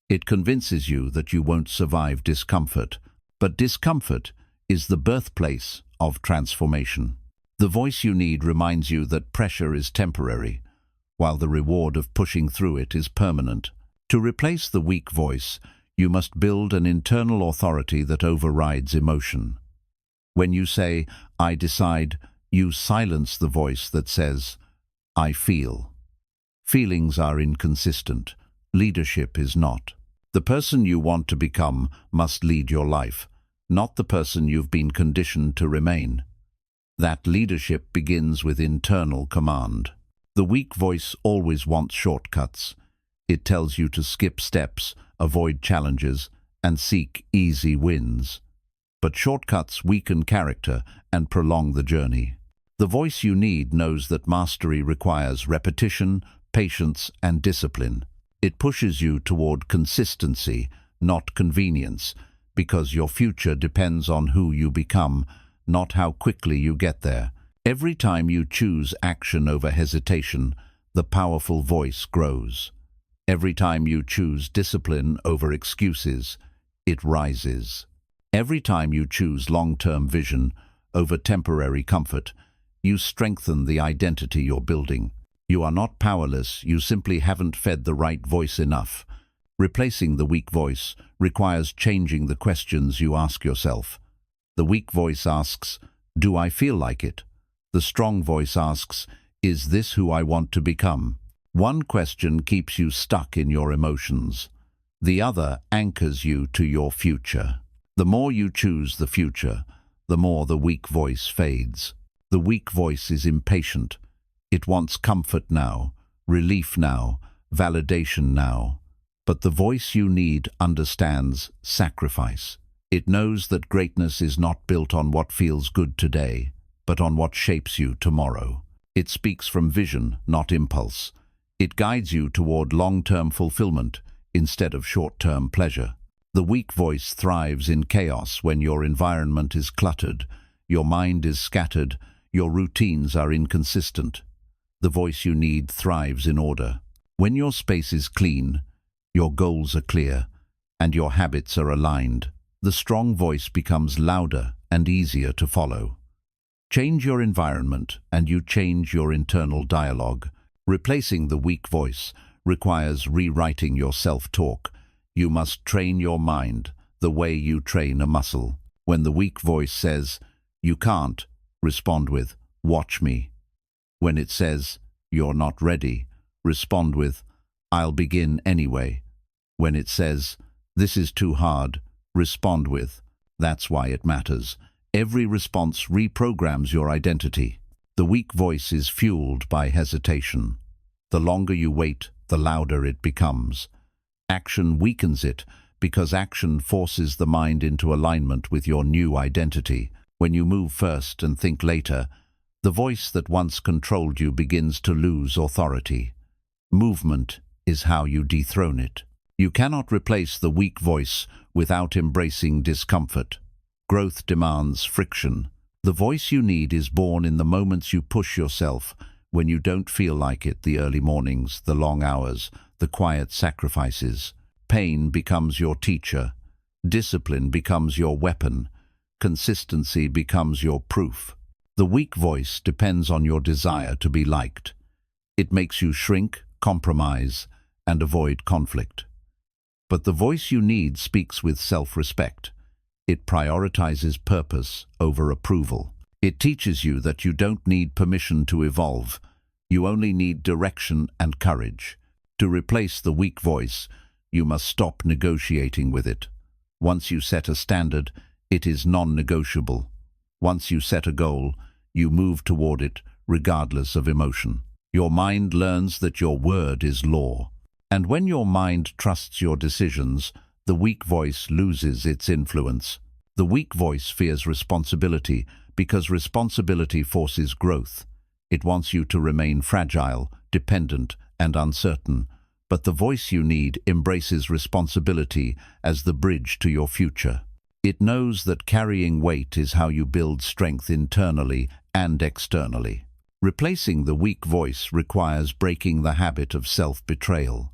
It convinces you that you won't survive discomfort, but discomfort is the birthplace of transformation. The voice you need reminds you that pressure is temporary, while the reward of pushing through it is permanent. To replace the weak voice, you must build an internal authority that overrides emotion. When you say, "I decide," you silence the voice that says, "I feel." Feelings are inconsistent. Leadership is not. The person you want to become must lead your life, not the person you've been conditioned to remain. That leadership begins with internal command. The weak voice always wants shortcuts. It tells you to skip steps, avoid challenges, and seek easy wins. But shortcuts weaken character and prolong the journey. The voice you need knows that mastery requires repetition, patience, and discipline. It pushes you toward consistency, not convenience, because your future depends on who you become, not how quickly you get there. Every time you choose action over hesitation, the powerful voice grows. Every time you choose discipline over excuses, it rises. Every time you choose long-term vision over temporary comfort, you strengthen the identity you're building. You are not powerless, you simply haven't fed the right voice enough. Replacing the weak voice requires changing the questions you ask yourself. The weak voice asks, "Do I feel like it?" The strong voice asks, "Is this who I want to become?" One question keeps you stuck in your emotions. The other anchors you to your future. The more you choose the future, the more the weak voice fades. The weak voice is impatient. It wants comfort now, relief now, validation now. But the voice you need understands sacrifice. It knows that greatness is not built on what feels good today, but on what shapes you tomorrow. It speaks from vision, not impulse. It guides you toward long-term fulfillment instead of short-term pleasure. The weak voice thrives in chaos when your environment is cluttered, your mind is scattered, your routines are inconsistent. The voice you need thrives in order. When your space is clean, your goals are clear, and your habits are aligned, the strong voice becomes louder and easier to follow. Change your environment and you change your internal dialogue. Replacing the weak voice requires rewriting your self-talk. You must train your mind the way you train a muscle. When the weak voice says, "You can't," respond with, "Watch me." When it says, "You're not ready," respond with, "I'll begin anyway." When it says, "This is too hard," respond with, "That's why it matters." Every response reprograms your identity. The weak voice is fueled by hesitation. The longer you wait, the louder it becomes. Action weakens it because action forces the mind into alignment with your new identity. When you move first and think later, the voice that once controlled you begins to lose authority. Movement is how you dethrone it. You cannot replace the weak voice without embracing discomfort. Growth demands friction. The voice you need is born in the moments you push yourself, when you don't feel like it, the early mornings, the long hours, the quiet sacrifices. Pain becomes your teacher. Discipline becomes your weapon. Consistency becomes your proof. The weak voice depends on your desire to be liked. It makes you shrink, compromise, and avoid conflict. But the voice you need speaks with self-respect. It prioritizes purpose over approval. It teaches you that you don't need permission to evolve. You only need direction and courage. To replace the weak voice, you must stop negotiating with it. Once you set a standard, it is non-negotiable. Once you set a goal, you move toward it regardless of emotion. Your mind learns that your word is law. And when your mind trusts your decisions, the weak voice loses its influence. The weak voice fears responsibility because responsibility forces growth. It wants you to remain fragile, dependent, and uncertain. But the voice you need embraces responsibility as the bridge to your future. It knows that carrying weight is how you build strength internally and externally. Replacing the weak voice requires breaking the habit of self-betrayal.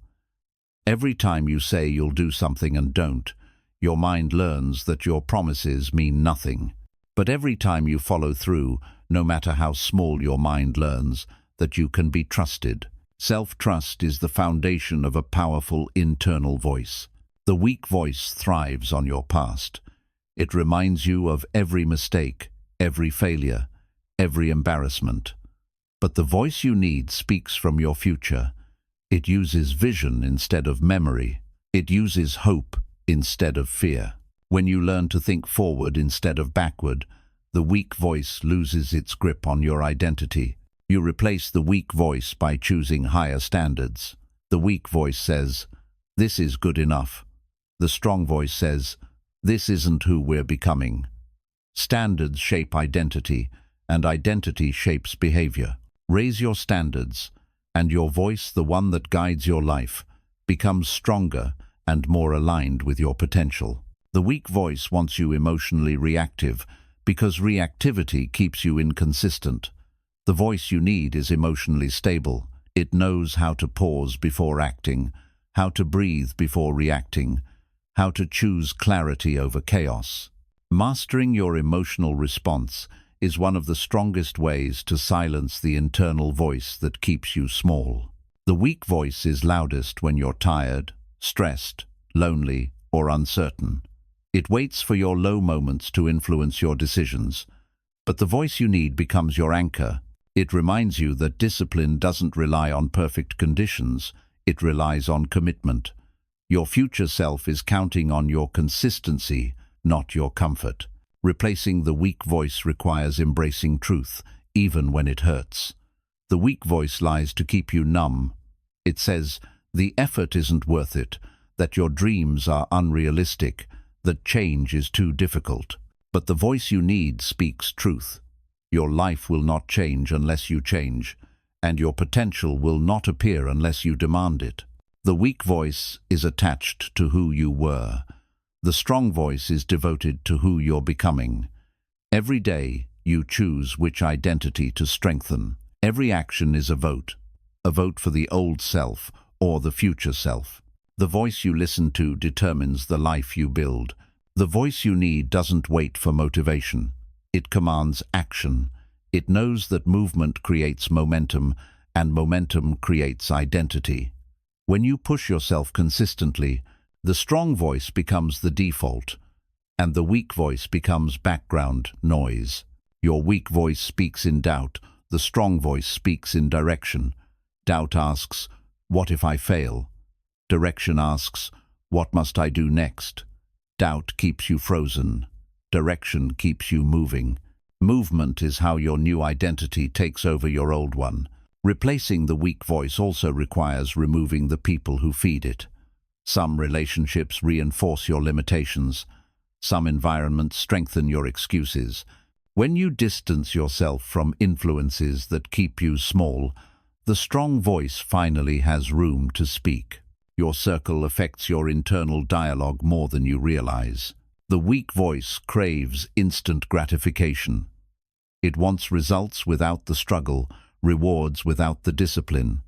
Every time you say you'll do something and don't, your mind learns that your promises mean nothing. But every time you follow through, no matter how small, your mind learns that you can be trusted. Self-trust is the foundation of a powerful internal voice. The weak voice thrives on your past. It reminds you of every mistake, every failure, every embarrassment. But the voice you need speaks from your future. It uses vision instead of memory. It uses hope instead of fear. When you learn to think forward instead of backward, the weak voice loses its grip on your identity. You replace the weak voice by choosing higher standards. The weak voice says, "This is good enough." The strong voice says, "This isn't who we're becoming." Standards shape identity, and identity shapes behavior. Raise your standards, and your voice, the one that guides your life, becomes stronger and more aligned with your potential. The weak voice wants you emotionally reactive because reactivity keeps you inconsistent. The voice you need is emotionally stable. It knows how to pause before acting, how to breathe before reacting, how to choose clarity over chaos. Mastering your emotional response is one of the strongest ways to silence the internal voice that keeps you small. The weak voice is loudest when you're tired, stressed, lonely, or uncertain. It waits for your low moments to influence your decisions. But the voice you need becomes your anchor. It reminds you that discipline doesn't rely on perfect conditions, it relies on commitment. Your future self is counting on your consistency, not your comfort. Replacing the weak voice requires embracing truth, even when it hurts. The weak voice lies to keep you numb. It says, the effort isn't worth it, that your dreams are unrealistic, that change is too difficult. But the voice you need speaks truth. Your life will not change unless you change, and your potential will not appear unless you demand it. The weak voice is attached to who you were. The strong voice is devoted to who you're becoming. Every day, you choose which identity to strengthen. Every action is a vote for the old self or the future self. The voice you listen to determines the life you build. The voice you need doesn't wait for motivation. It commands action. It knows that movement creates momentum, and momentum creates identity. When you push yourself consistently, the strong voice becomes the default. and the weak voice becomes background noise. Your weak voice speaks in doubt, the strong voice speaks in direction. Doubt asks, "What if I fail?" Direction asks, "What must I do next?" Doubt keeps you frozen. Direction keeps you moving. Movement is how your new identity takes over your old one. Replacing the weak voice also requires removing the people who feed it. Some relationships reinforce your limitations. Some environments strengthen your excuses. When you distance yourself from influences that keep you small, the strong voice finally has room to speak. Your circle affects your internal dialogue more than you realize. The weak voice craves instant gratification. It wants results without the struggle, rewards without the discipline.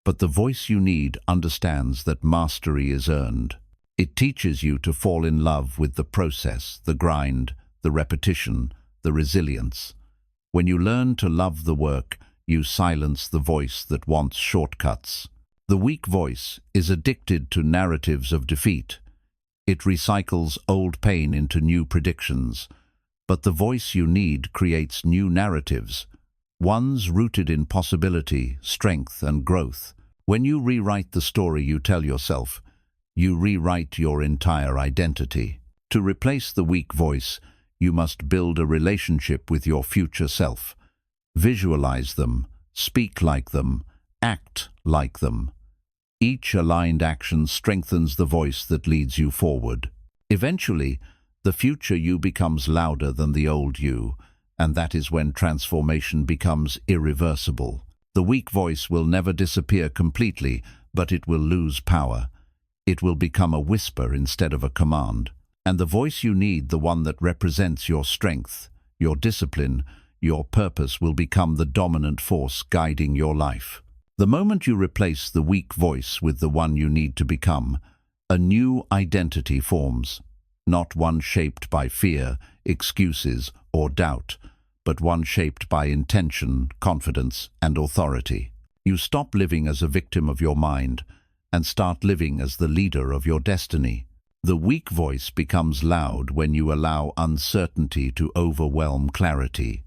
But the voice you need understands that mastery is earned. It teaches you to fall in love with the process, the grind, the repetition, the resilience. When you learn to love the work, you silence the voice that wants shortcuts. The weak voice is addicted to narratives of defeat. It recycles old pain into new predictions. But the voice you need creates new narratives, ones rooted in possibility, strength, and growth. When you rewrite the story you tell yourself, you rewrite your entire identity. To replace the weak voice, you must build a relationship with your future self. Visualize them, speak like them, act like them. Each aligned action strengthens the voice that leads you forward. Eventually, the future you becomes louder than the old you, and that is when transformation becomes irreversible. The weak voice will never disappear completely, but it will lose power. It will become a whisper instead of a command. And the voice you need, the one that represents your strength, your discipline, your purpose, will become the dominant force guiding your life. The moment you replace the weak voice with the one you need to become, a new identity forms. Not one shaped by fear, excuses, or doubt, but one shaped by intention, confidence, and authority. You stop living as a victim of your mind and start living as the leader of your destiny. The weak voice becomes loud when you allow uncertainty to overwhelm clarity.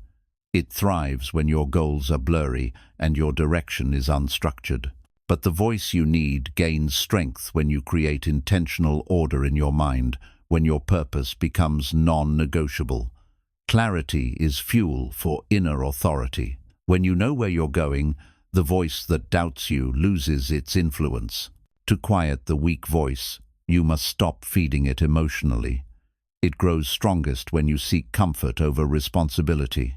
It thrives when your goals are blurry and your direction is unstructured. But the voice you need gains strength when you create intentional order in your mind, when your purpose becomes non-negotiable. Clarity is fuel for inner authority. When you know where you're going, the voice that doubts you loses its influence. To quiet the weak voice, you must stop feeding it emotionally. It grows strongest when you seek comfort over responsibility.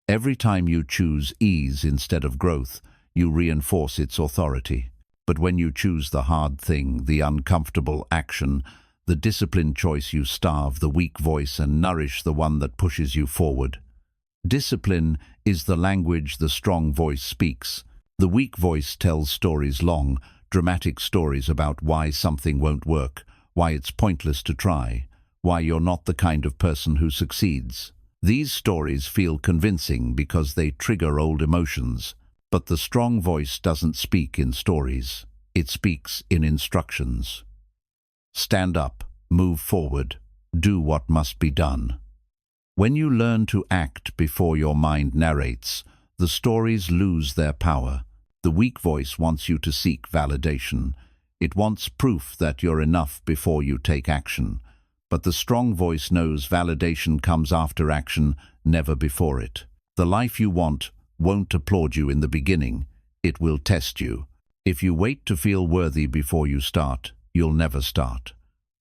Every time you choose ease instead of growth, you reinforce its authority. But when you choose the hard thing, the uncomfortable action, the disciplined choice, you starve the weak voice and nourish the one that pushes you forward. Discipline is the language the strong voice speaks. The weak voice tells stories, long, dramatic stories about why something won't work, why it's pointless to try, why you're not the kind of person who succeeds. These stories feel convincing because they trigger old emotions. But the strong voice doesn't speak in stories. It speaks in instructions. Stand up, move forward, do what must be done. When you learn to act before your mind narrates, the stories lose their power. The weak voice wants you to seek validation. It wants proof that you're enough before you take action. But the strong voice knows validation comes after action, never before it. The life you want won't applaud you in the beginning. It will test you. If you wait to feel worthy before you start, you'll never start.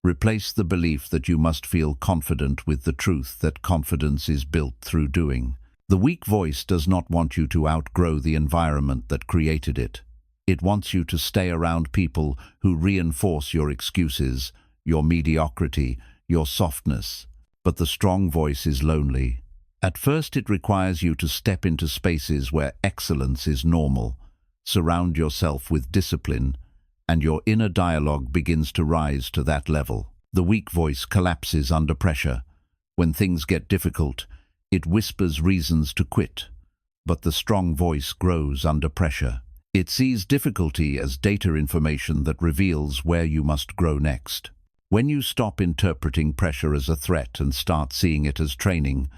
Replace the belief that you must feel confident with the truth that confidence is built through doing. The weak voice does not want you to outgrow the environment that created it. It wants you to stay around people who reinforce your excuses, your mediocrity, your softness. But the strong voice is lonely. At first, it requires you to step into spaces where excellence is normal. Surround yourself with discipline, and your inner dialogue begins to rise to that level. The weak voice collapses under pressure. When things get difficult, it whispers reasons to quit. But the strong voice grows under pressure. It sees difficulty as data information that reveals where you must grow next. When you stop interpreting pressure as a threat and start seeing it as training,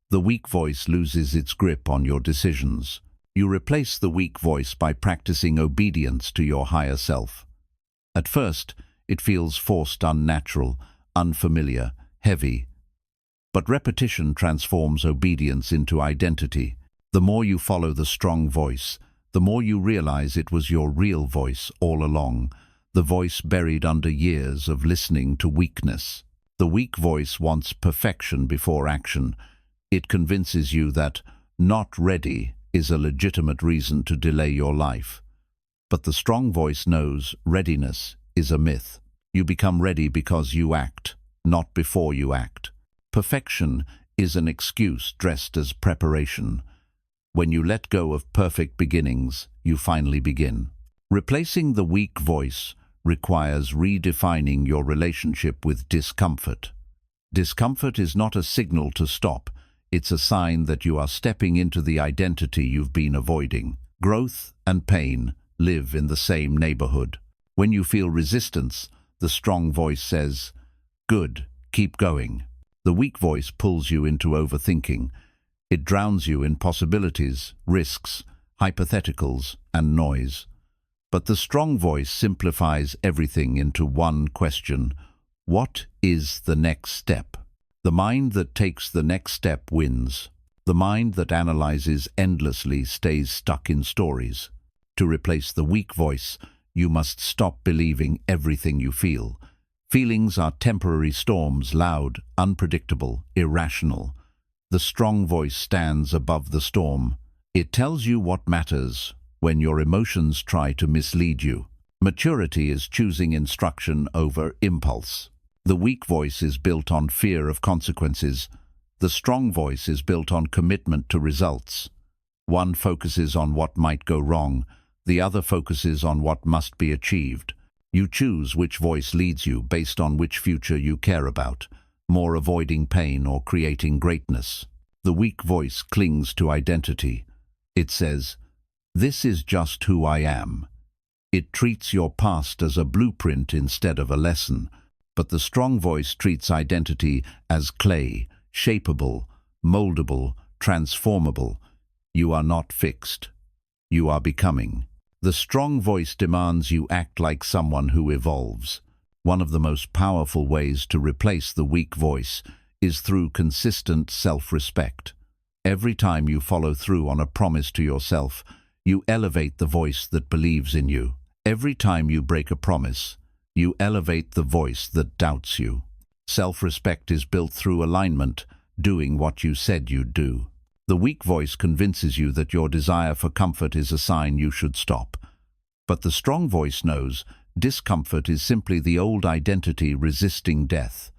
the weak voice loses its grip on your decisions. You replace the weak voice by practicing obedience to your higher self. At first, it feels forced, unnatural, unfamiliar, heavy. But repetition transforms obedience into identity. The more you follow the strong voice, the more you realize it was your real voice all along, the voice buried under years of listening to weakness. The weak voice wants perfection before action. It convinces you that not ready is a legitimate reason to delay your life. But the strong voice knows readiness is a myth. You become ready because you act, not before you act. Perfection is an excuse dressed as preparation. When you let go of perfect beginnings, you finally begin. Replacing the weak voice requires redefining your relationship with discomfort. Discomfort is not a signal to stop. It's a sign that you are stepping into the identity you've been avoiding. Growth and pain live in the same neighborhood. When you feel resistance, the strong voice says, "Good, keep going." The weak voice pulls you into overthinking. It drowns you in possibilities, risks, hypotheticals, and noise. But the strong voice simplifies everything into one question: what is the next step? The mind that takes the next step wins. The mind that analyzes endlessly stays stuck in stories. To replace the weak voice, you must stop believing everything you feel. Feelings are temporary storms, loud, unpredictable, irrational. The strong voice stands above the storm. It tells you what matters when your emotions try to mislead you. Maturity is choosing instruction over impulse. The weak voice is built on fear of consequences. The strong voice is built on commitment to results. One focuses on what might go wrong. The other focuses on what must be achieved. You choose which voice leads you based on which future you care about, more avoiding pain or creating greatness. The weak voice clings to identity. It says, "This is just who I am." It treats your past as a blueprint instead of a lesson. But the strong voice treats identity as clay, shapeable, moldable, transformable. You are not fixed. You are becoming. The strong voice demands you act like someone who evolves. One of the most powerful ways to replace the weak voice is through consistent self-respect. Every time you follow through on a promise to yourself, you elevate the voice that believes in you. Every time you break a promise, you elevate the voice that doubts you. Self-respect is built through alignment, doing what you said you'd do. The weak voice convinces you that your desire for comfort is a sign you should stop. But the strong voice knows discomfort is simply the old identity resisting death.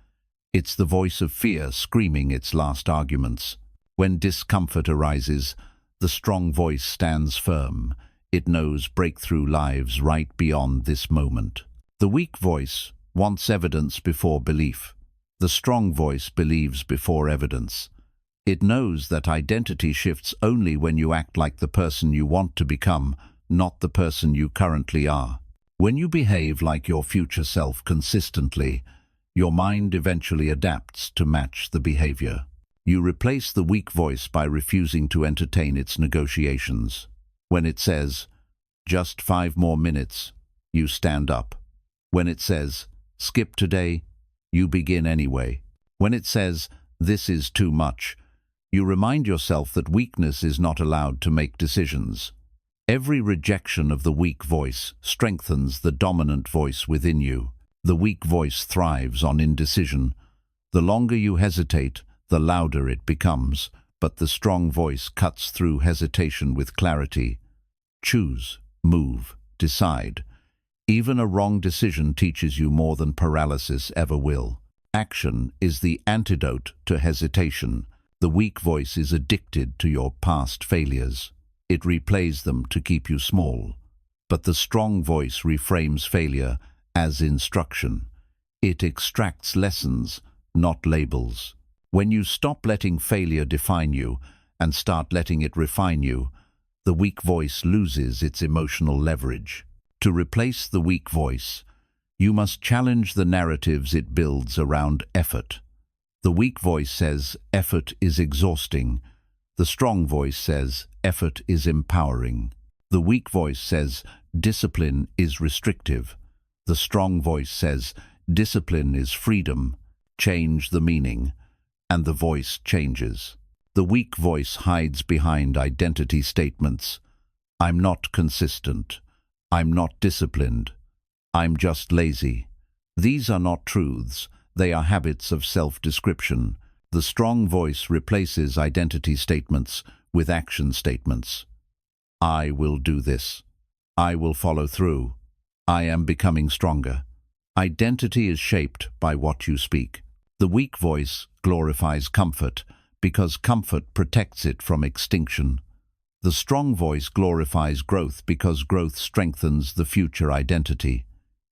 It's the voice of fear screaming its last arguments. When discomfort arises, the strong voice stands firm. It knows breakthrough lives right beyond this moment. The weak voice wants evidence before belief. The strong voice believes before evidence. It knows that identity shifts only when you act like the person you want to become, not the person you currently are. When you behave like your future self consistently, your mind eventually adapts to match the behavior. You replace the weak voice by refusing to entertain its negotiations. When it says, "Just 5 more minutes," you stand up. When it says, "Skip today," you begin anyway. When it says, "This is too much," you remind yourself that weakness is not allowed to make decisions. Every rejection of the weak voice strengthens the dominant voice within you. The weak voice thrives on indecision. The longer you hesitate, the louder it becomes, but the strong voice cuts through hesitation with clarity. Choose, move, decide. Even a wrong decision teaches you more than paralysis ever will. Action is the antidote to hesitation. The weak voice is addicted to your past failures. It replays them to keep you small. But the strong voice reframes failure as instruction. It extracts lessons, not labels. When you stop letting failure define you and start letting it refine you, the weak voice loses its emotional leverage. To replace the weak voice, You must challenge the narratives it builds around effort. The weak voice says, effort is exhausting. The strong voice says, effort is empowering. The weak voice says, discipline is restrictive. The strong voice says, discipline is freedom. Change the meaning, and the voice changes. The weak voice hides behind identity statements. I'm not consistent. I'm not disciplined. I'm just lazy. These are not truths. They are habits of self-description. The strong voice replaces identity statements with action statements. I will do this. I will follow through. I am becoming stronger. Identity is shaped by what you speak. The weak voice glorifies comfort because comfort protects it from extinction. The strong voice glorifies growth because growth strengthens the future identity.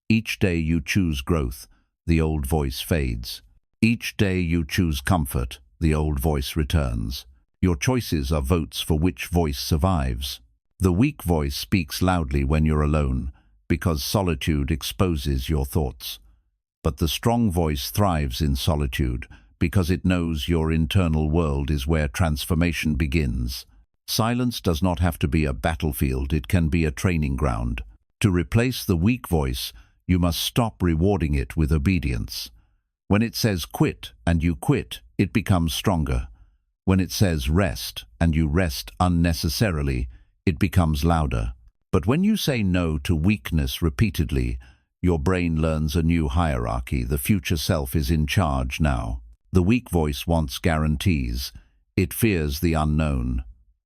Each day you choose growth, the old voice fades. Each day you choose comfort, the old voice returns. Your choices are votes for which voice survives. The weak voice speaks loudly when you're alone, because solitude exposes your thoughts. But the strong voice thrives in solitude, because it knows your internal world is where transformation begins. Silence does not have to be a battlefield, it can be a training ground. To replace the weak voice, you must stop rewarding it with obedience. When it says quit and you quit, it becomes stronger. When it says rest and you rest unnecessarily, it becomes louder. But when you say no to weakness repeatedly, your brain learns a new hierarchy. The future self is in charge now. The weak voice wants guarantees. It fears the unknown.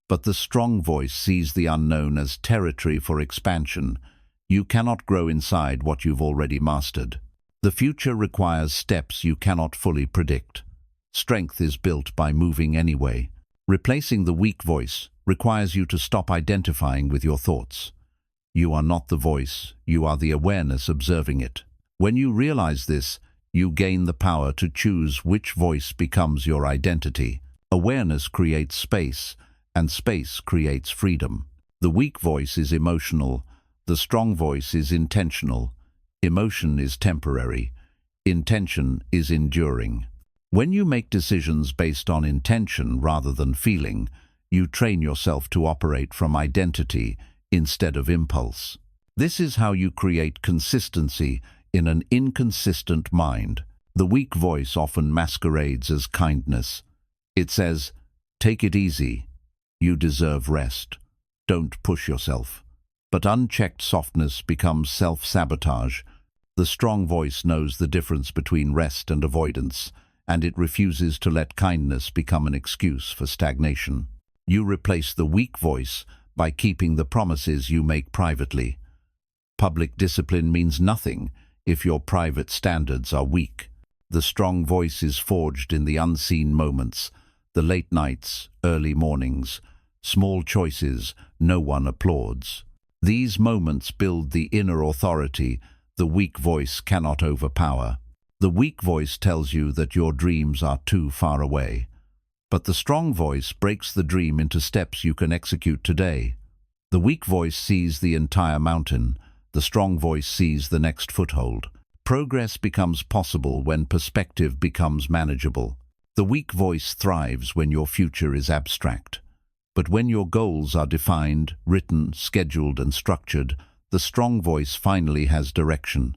But the strong voice sees the unknown as territory for expansion. You cannot grow inside what you've already mastered. The future requires steps you cannot fully predict. Strength is built by moving anyway. Replacing the weak voice requires you to stop identifying with your thoughts. You are not the voice, you are the awareness observing it. When you realize this, you gain the power to choose which voice becomes your identity. Awareness creates space, and space creates freedom. The weak voice is emotional. The strong voice is intentional. Emotion is temporary. Intention is enduring. When you make decisions based on intention rather than feeling, you train yourself to operate from identity instead of impulse. This is how you create consistency in an inconsistent mind. The weak voice often masquerades as kindness. It says, "Take it easy. You deserve rest. Don't push yourself." But unchecked softness becomes self-sabotage. The strong voice knows the difference between rest and avoidance, and it refuses to let kindness become an excuse for stagnation. You replace the weak voice by keeping the promises you make privately. Public discipline means nothing if your private standards are weak. The strong voice is forged in the unseen moments, the late nights, early mornings, small choices no one applauds. These moments build the inner authority the weak voice cannot overpower. The weak voice tells you that your dreams are too far away. But the strong voice breaks the dream into steps you can execute today. The weak voice sees the entire mountain. The strong voice sees the next foothold. Progress becomes possible when perspective becomes manageable. The weak voice thrives when your future is abstract. But when your goals are defined, written, scheduled, and structured, the strong voice finally has direction.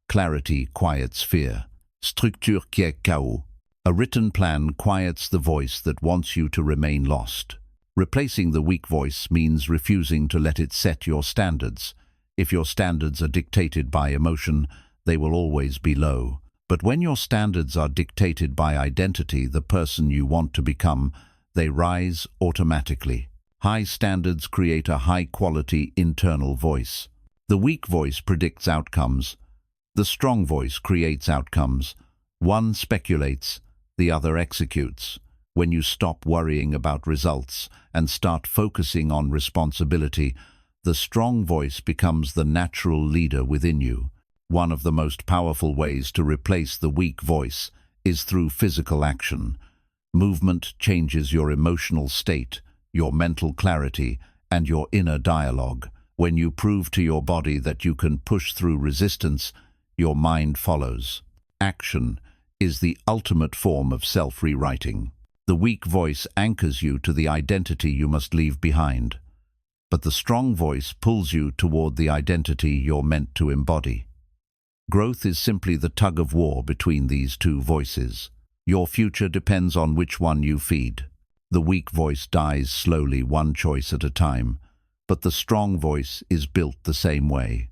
Clarity quiets fear. Structure quiet chaos. A written plan quiets the voice that wants you to remain lost. Replacing the weak voice means refusing to let it set your standards. If your standards are dictated by emotion, they will always be low. But when your standards are dictated by identity, the person you want to become, they rise automatically. High standards create a high-quality internal voice. The weak voice predicts outcomes. The strong voice creates outcomes. One speculates, the other executes. When you stop worrying about results and start focusing on responsibility, the strong voice becomes the natural leader within you. One of the most powerful ways to replace the weak voice is through physical action. Movement changes your emotional state, your mental clarity, and your inner dialogue. When you prove to your body that you can push through resistance, your mind follows. Action is the ultimate form of self-rewriting. The weak voice anchors you to the identity you must leave behind, but the strong voice pulls you toward the identity you're meant to embody. Growth is simply the tug-of-war between these two voices. Your future depends on which one you feed. The weak voice dies slowly, one choice at a time, but the strong voice is built the same way.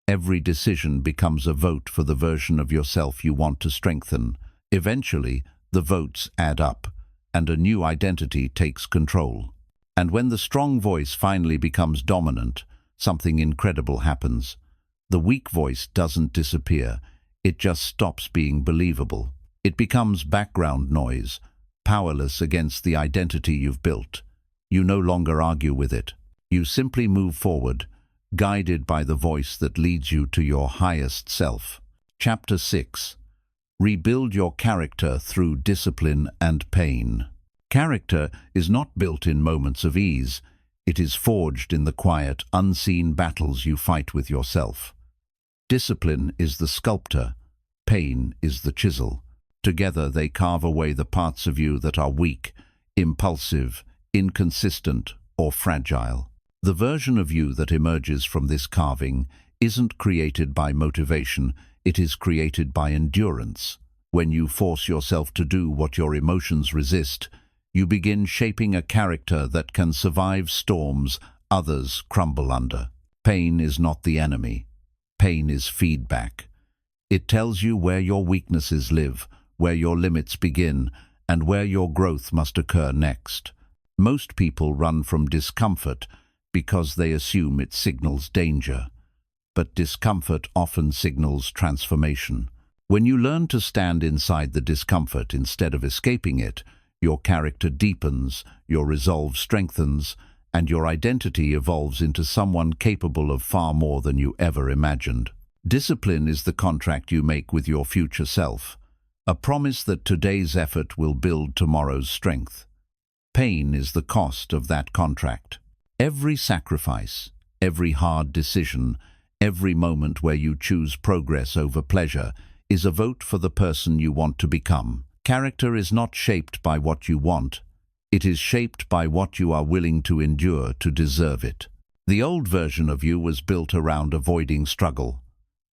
Every decision becomes a vote for the version of yourself you want to strengthen. Eventually, the votes add up, and a new identity takes control. And when the strong voice finally becomes dominant, something incredible happens. The weak voice doesn't disappear, it just stops being believable. It becomes background noise, powerless against the identity you've built. You no longer argue with it. You simply move forward, guided by the voice that leads you to your highest self. Chapter 6. Rebuild your character through discipline and pain. Character is not built in moments of ease. It is forged in the quiet, unseen battles you fight with yourself. Discipline is the sculptor. Pain is the chisel. Together they carve away the parts of you that are weak, impulsive, inconsistent, or fragile. The version of you that emerges from this carving isn't created by motivation, it is created by endurance. When you force yourself to do what your emotions resist, you begin shaping a character that can survive storms others crumble under. Pain is not the enemy. Pain is feedback. It tells you where your weaknesses live, where your limits begin, and where your growth must occur next. Most people run from discomfort because they assume it signals danger. But discomfort often signals transformation. When you learn to stand inside the discomfort instead of escaping it, your character deepens, your resolve strengthens, and your identity evolves into someone capable of far more than you ever imagined. Discipline is the contract you make with your future self, a promise that today's effort will build tomorrow's strength. Pain is the cost of that contract. Every sacrifice, every hard decision, every moment where you choose progress over pleasure is a vote for the person you want to become. Character is not shaped by what you want. It is shaped by what you are willing to endure to deserve it. The old version of you was built around avoiding struggle.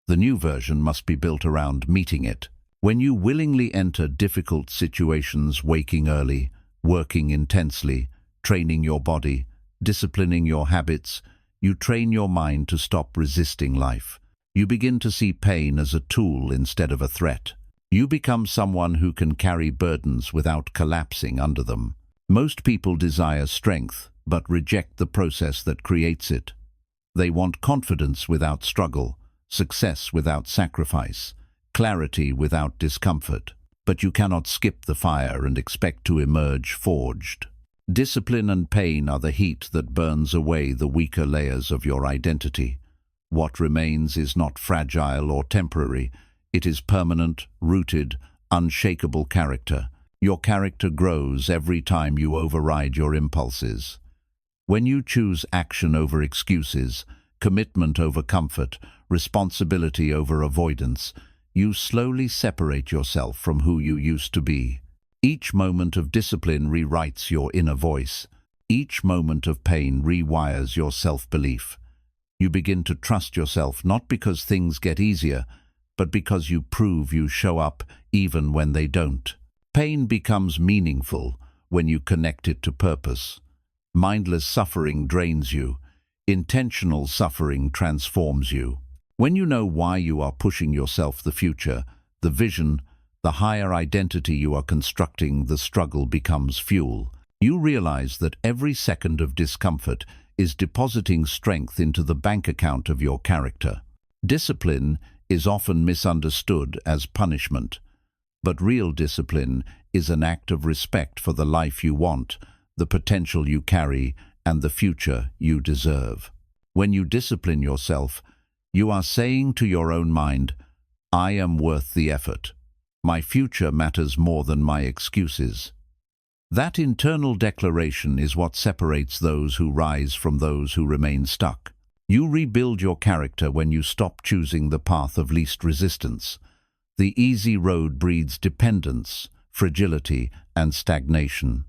The new version must be built around meeting it. When you willingly enter difficult situations, waking early, working intensely, training your body, disciplining your habits, you train your mind to stop resisting life. You begin to see pain as a tool instead of a threat. You become someone who can carry burdens without collapsing under them. Most people desire strength, but reject the process that creates it. They want confidence without struggle, success without sacrifice, clarity without discomfort. But you cannot skip the fire and expect to emerge forged. Discipline and pain are the heat that burns away the weaker layers of your identity. What remains is not fragile or temporary. It is permanent, rooted, unshakable character. Your character grows every time you override your impulses. When you choose action over excuses, commitment over comfort, responsibility over avoidance, you slowly separate yourself from who you used to be. Each moment of discipline rewrites your inner voice. Each moment of pain rewires your self-belief. You begin to trust yourself not because things get easier, but because you prove you show up even when they don't. Pain becomes meaningful when you connect it to purpose. Mindless suffering drains you. Intentional suffering transforms you. When you know why you are pushing yourself, the future, the vision, the higher identity you are constructing, the struggle becomes fuel. You realize that every second of discomfort is depositing strength into the bank account of your character. Discipline is often misunderstood as punishment, but real discipline is an act of respect for the life you want, the potential you carry, and the future you deserve. When you discipline yourself, you are saying to your own mind, "I am worth the effort. My future matters more than my excuses." That internal declaration is what separates those who rise from those who remain stuck. You rebuild your character when you stop choosing the path of least resistance. The easy road breeds dependence, fragility, and stagnation.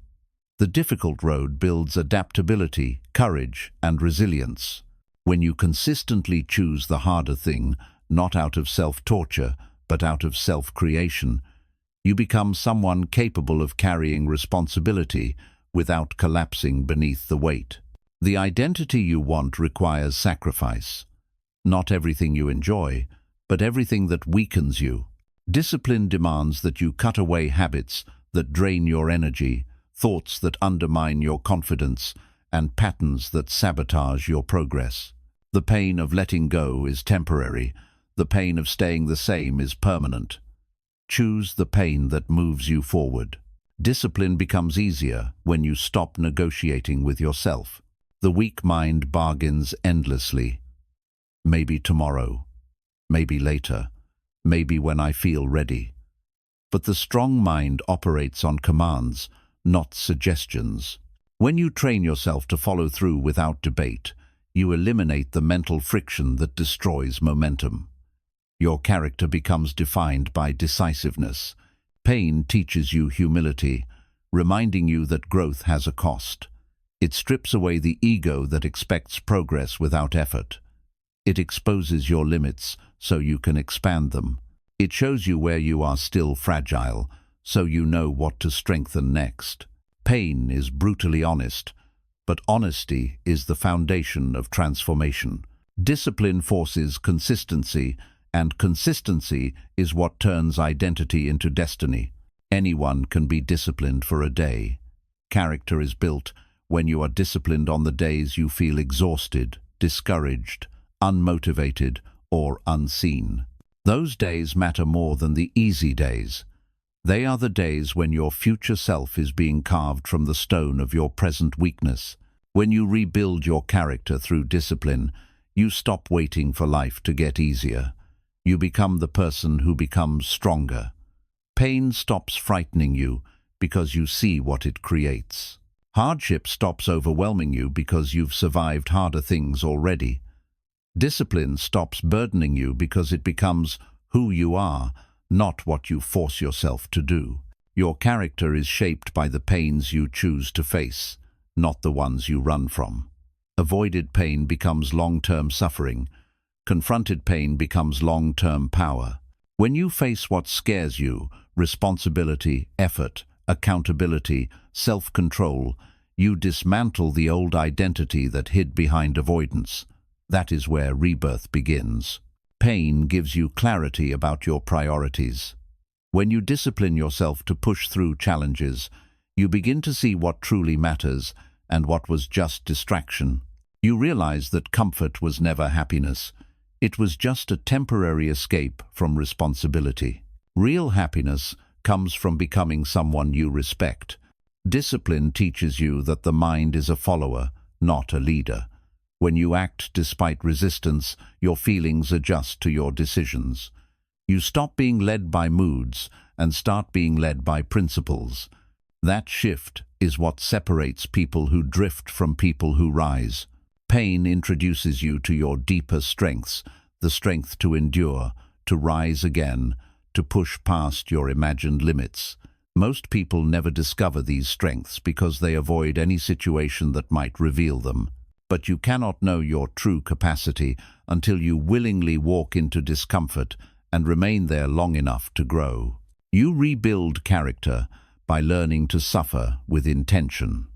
The difficult road builds adaptability, courage, and resilience. When you consistently choose the harder thing, not out of self-torture, but out of self-creation, you become someone capable of carrying responsibility without collapsing beneath the weight. The identity you want requires sacrifice. Not everything you enjoy, but everything that weakens you. Discipline demands that you cut away habits that drain your energy, thoughts that undermine your confidence, and patterns that sabotage your progress. The pain of letting go is temporary. The pain of staying the same is permanent. Choose the pain that moves you forward. Discipline becomes easier when you stop negotiating with yourself. The weak mind bargains endlessly. Maybe tomorrow. Maybe later. Maybe when I feel ready. But the strong mind operates on commands, not suggestions. When you train yourself to follow through without debate, you eliminate the mental friction that destroys momentum. Your character becomes defined by decisiveness. Pain teaches you humility, reminding you that growth has a cost. It strips away the ego that expects progress without effort. It exposes your limits so you can expand them. It shows you where you are still fragile, so you know what to strengthen next. Pain is brutally honest, but honesty is the foundation of transformation. Discipline forces consistency, and consistency is what turns identity into destiny. Anyone can be disciplined for a day. Character is built when you are disciplined on the days you feel exhausted, discouraged, unmotivated, or unseen. Those days matter more than the easy days. They are the days when your future self is being carved from the stone of your present weakness. When you rebuild your character through discipline, you stop waiting for life to get easier. You become the person who becomes stronger. Pain stops frightening you because you see what it creates. Hardship stops overwhelming you because you've survived harder things already. Discipline stops burdening you because it becomes who you are, not what you force yourself to do. Your character is shaped by the pains you choose to face, not the ones you run from. Avoided pain becomes long-term suffering. Confronted pain becomes long-term power. When you face what scares you, responsibility, effort, accountability, self-control, you dismantle the old identity that hid behind avoidance. That is where rebirth begins. Pain gives you clarity about your priorities. When you discipline yourself to push through challenges, you begin to see what truly matters and what was just distraction. You realize that comfort was never happiness. It was just a temporary escape from responsibility. Real happiness comes from becoming someone you respect. Discipline teaches you that the mind is a follower, not a leader. When you act despite resistance, your feelings adjust to your decisions. You stop being led by moods and start being led by principles. That shift is what separates people who drift from people who rise. Pain introduces you to your deeper strengths, the strength to endure, to rise again, to push past your imagined limits. Most people never discover these strengths because they avoid any situation that might reveal them. But you cannot know your true capacity until you willingly walk into discomfort and remain there long enough to grow. You rebuild character by learning to suffer with intention.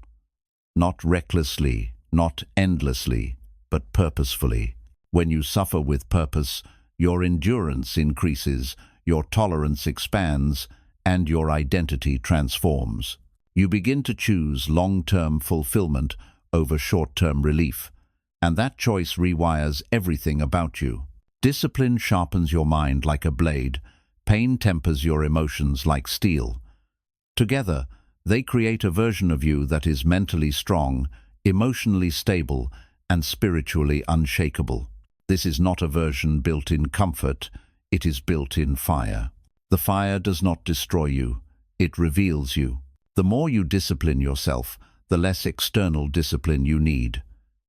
Not recklessly, not endlessly, but purposefully. When you suffer with purpose, your endurance increases, your tolerance expands, and your identity transforms. You begin to choose long-term fulfillment over short-term relief, and that choice rewires everything about you. Discipline sharpens your mind like a blade. Pain tempers your emotions like steel. Together, they create a version of you that is mentally strong, emotionally stable, and spiritually unshakable. This is not a version built in comfort, it is built in fire. The fire does not destroy you, it reveals you. The more you discipline yourself, the less external discipline you need.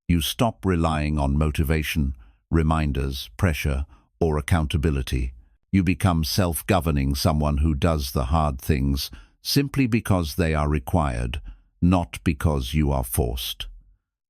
You stop relying on motivation, reminders, pressure, or accountability. You become self-governing, someone who does the hard things simply because they are required, not because you are forced.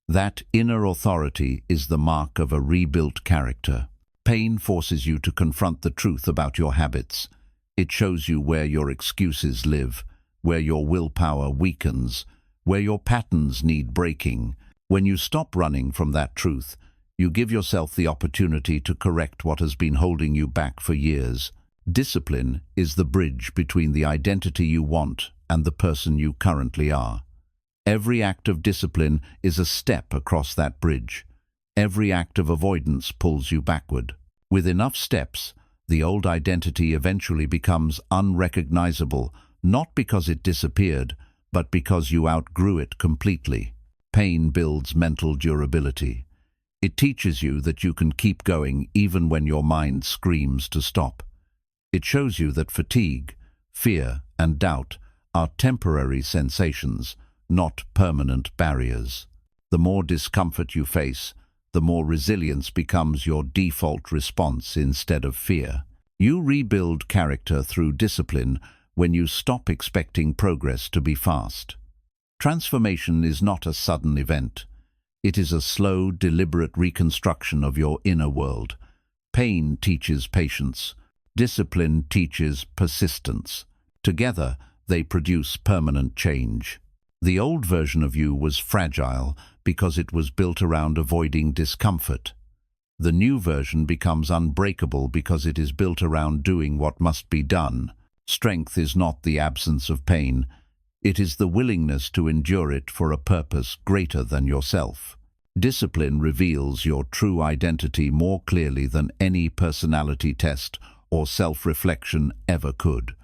That inner authority is the mark of a rebuilt character. Pain forces you to confront the truth about your habits. It shows you where your excuses live, where your willpower weakens, where your patterns need breaking. When you stop running from that truth, you give yourself the opportunity to correct what has been holding you back for years. Discipline is the bridge between the identity you want and the person you currently are. Every act of discipline is a step across that bridge. Every act of avoidance pulls you backward. With enough steps, the old identity eventually becomes unrecognizable, not because it disappeared, but because you outgrew it completely. Pain builds mental durability. It teaches you that you can keep going even when your mind screams to stop. It shows you that fatigue, fear, and doubt are temporary sensations, not permanent barriers. The more discomfort you face, the more resilience becomes your default response instead of fear. You rebuild character through discipline when you stop expecting progress to be fast. Transformation is not a sudden event. It is a slow, deliberate reconstruction of your inner world. Pain teaches patience. Discipline teaches persistence. Together, they produce permanent change. The old version of you was fragile because it was built around avoiding discomfort. The new version becomes unbreakable because it is built around doing what must be done. Strength is not the absence of pain. It is the willingness to endure it for a purpose greater than yourself. Discipline reveals your true identity more clearly than any personality test or self-reflection ever could.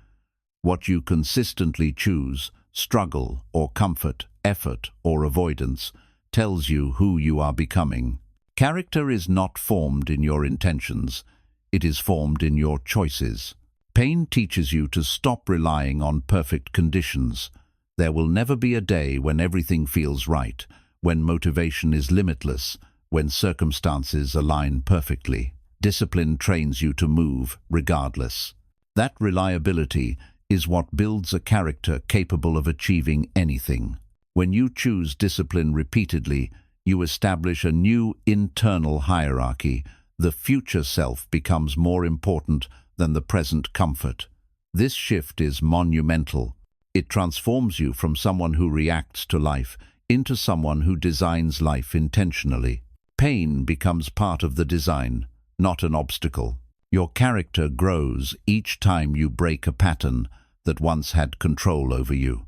What you consistently choose, struggle or comfort, effort or avoidance, tells you who you are becoming. Character is not formed in your intentions. It is formed in your choices. Pain teaches you to stop relying on perfect conditions. There will never be a day when everything feels right, when motivation is limitless, when circumstances align perfectly. Discipline trains you to move regardless. That reliability is what builds a character capable of achieving anything. When you choose discipline repeatedly, you establish a new internal hierarchy. The future self becomes more important than the present comfort. This shift is monumental. It transforms you from someone who reacts to life into someone who designs life intentionally. Pain becomes part of the design, not an obstacle. Your character grows each time you break a pattern that once had control over you.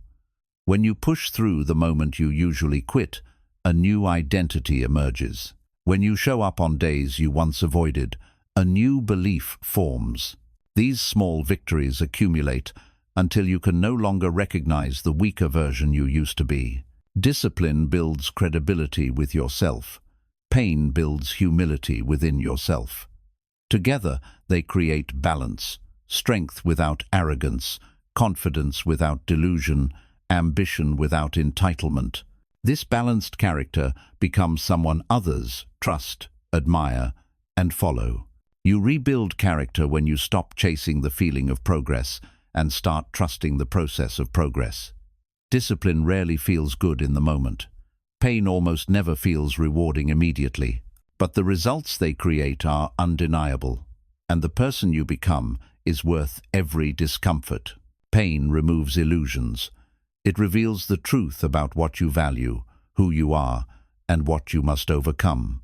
When you push through the moment you usually quit, a new identity emerges. When you show up on days you once avoided, a new belief forms. These small victories accumulate until you can no longer recognize the weaker version you used to be. Discipline builds credibility with yourself. Pain builds humility within yourself. Together, they create balance, strength without arrogance, confidence without delusion, ambition without entitlement. This balanced character becomes someone others trust, admire, and follow. You rebuild character when you stop chasing the feeling of progress and start trusting the process of progress. Discipline rarely feels good in the moment. Pain almost never feels rewarding immediately. But the results they create are undeniable, and the person you become is worth every discomfort. Pain removes illusions. It reveals the truth about what you value, who you are, and what you must overcome.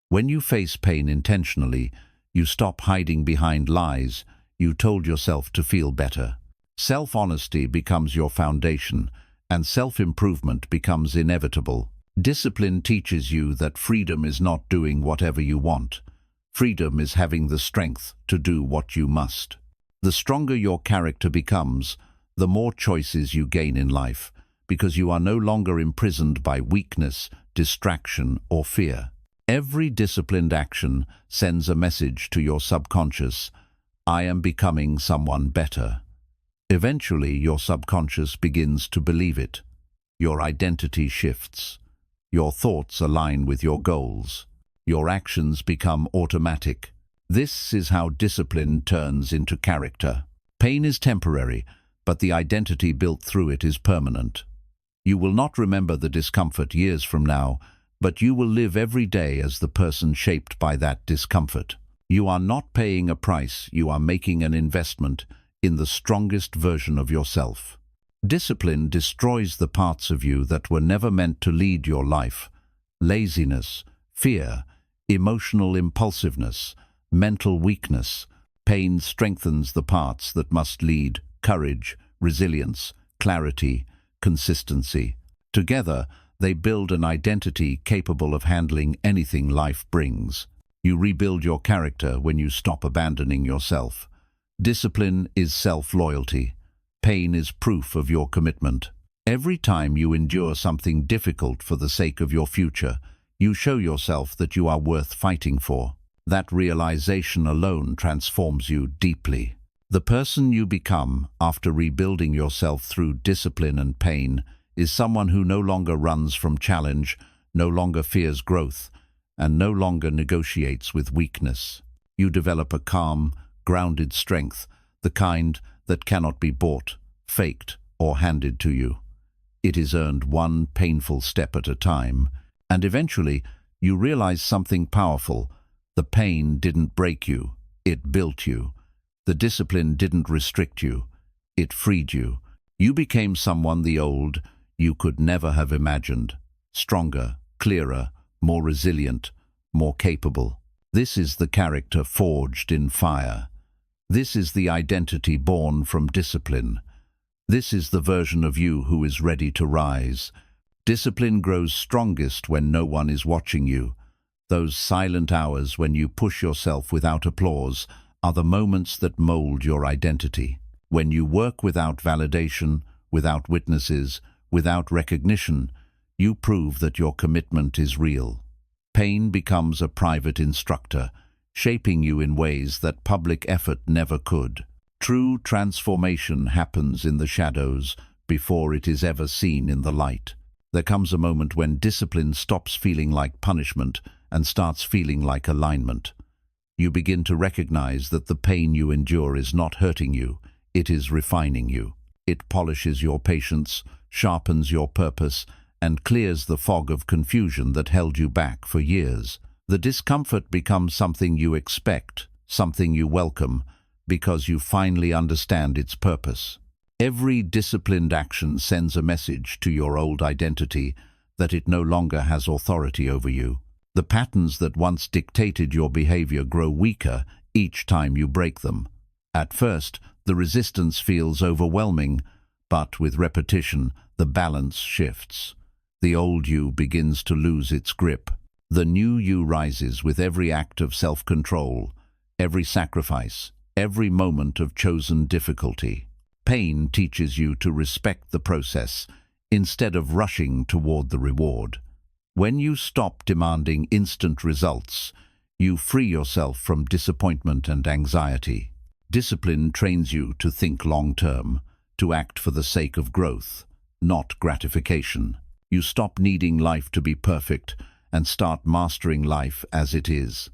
When you face pain intentionally, you stop hiding behind lies you told yourself to feel better. Self-honesty becomes your foundation, and self-improvement becomes inevitable. Discipline teaches you that freedom is not doing whatever you want. Freedom is having the strength to do what you must. The stronger your character becomes, the more choices you gain in life, because you are no longer imprisoned by weakness, distraction, or fear. Every disciplined action sends a message to your subconscious: I am becoming someone better. Eventually, your subconscious begins to believe it. Your identity shifts. Your thoughts align with your goals. Your actions become automatic. This is how discipline turns into character. Pain is temporary, but the identity built through it is permanent. You will not remember the discomfort years from now, but you will live every day as the person shaped by that discomfort. You are not paying a price, you are making an investment in the strongest version of yourself. Discipline destroys the parts of you that were never meant to lead your life. Laziness, fear, emotional impulsiveness, mental weakness. Pain strengthens the parts that must lead: courage, resilience, clarity, consistency. Together, they build an identity capable of handling anything life brings. You rebuild your character when you stop abandoning yourself. Discipline is self-loyalty. Pain is proof of your commitment. Every time you endure something difficult for the sake of your future, you show yourself that you are worth fighting for. That realization alone transforms you deeply. The person you become after rebuilding yourself through discipline and pain is someone who no longer runs from challenge, no longer fears growth, and no longer negotiates with weakness. You develop a calm, grounded strength, the kind that cannot be bought, faked, or handed to you. It is earned one painful step at a time, and eventually you realize something powerful. The pain didn't break you, it built you. The discipline didn't restrict you, it freed you. You became someone the old you could never have imagined. Stronger, clearer, more resilient, more capable. This is the character forged in fire. This is the identity born from discipline. This is the version of you who is ready to rise. Discipline grows strongest when no one is watching you. Those silent hours when you push yourself without applause are the moments that mold your identity. When you work without validation, without witnesses, without recognition, you prove that your commitment is real. Pain becomes a private instructor, shaping you in ways that public effort never could. True transformation happens in the shadows before it is ever seen in the light. There comes a moment when discipline stops feeling like punishment and starts feeling like alignment. You begin to recognize that the pain you endure is not hurting you, it is refining you. It polishes your patience, sharpens your purpose, and clears the fog of confusion that held you back for years. The discomfort becomes something you expect, something you welcome, because you finally understand its purpose. Every disciplined action sends a message to your old identity that it no longer has authority over you. The patterns that once dictated your behavior grow weaker each time you break them. At first, the resistance feels overwhelming, but with repetition, the balance shifts. The old you begins to lose its grip. The new you rises with every act of self-control, every sacrifice, every moment of chosen difficulty. Pain teaches you to respect the process instead of rushing toward the reward. When you stop demanding instant results, you free yourself from disappointment and anxiety. Discipline trains you to think long-term, to act for the sake of growth, not gratification. You stop needing life to be perfect and start mastering life as it is.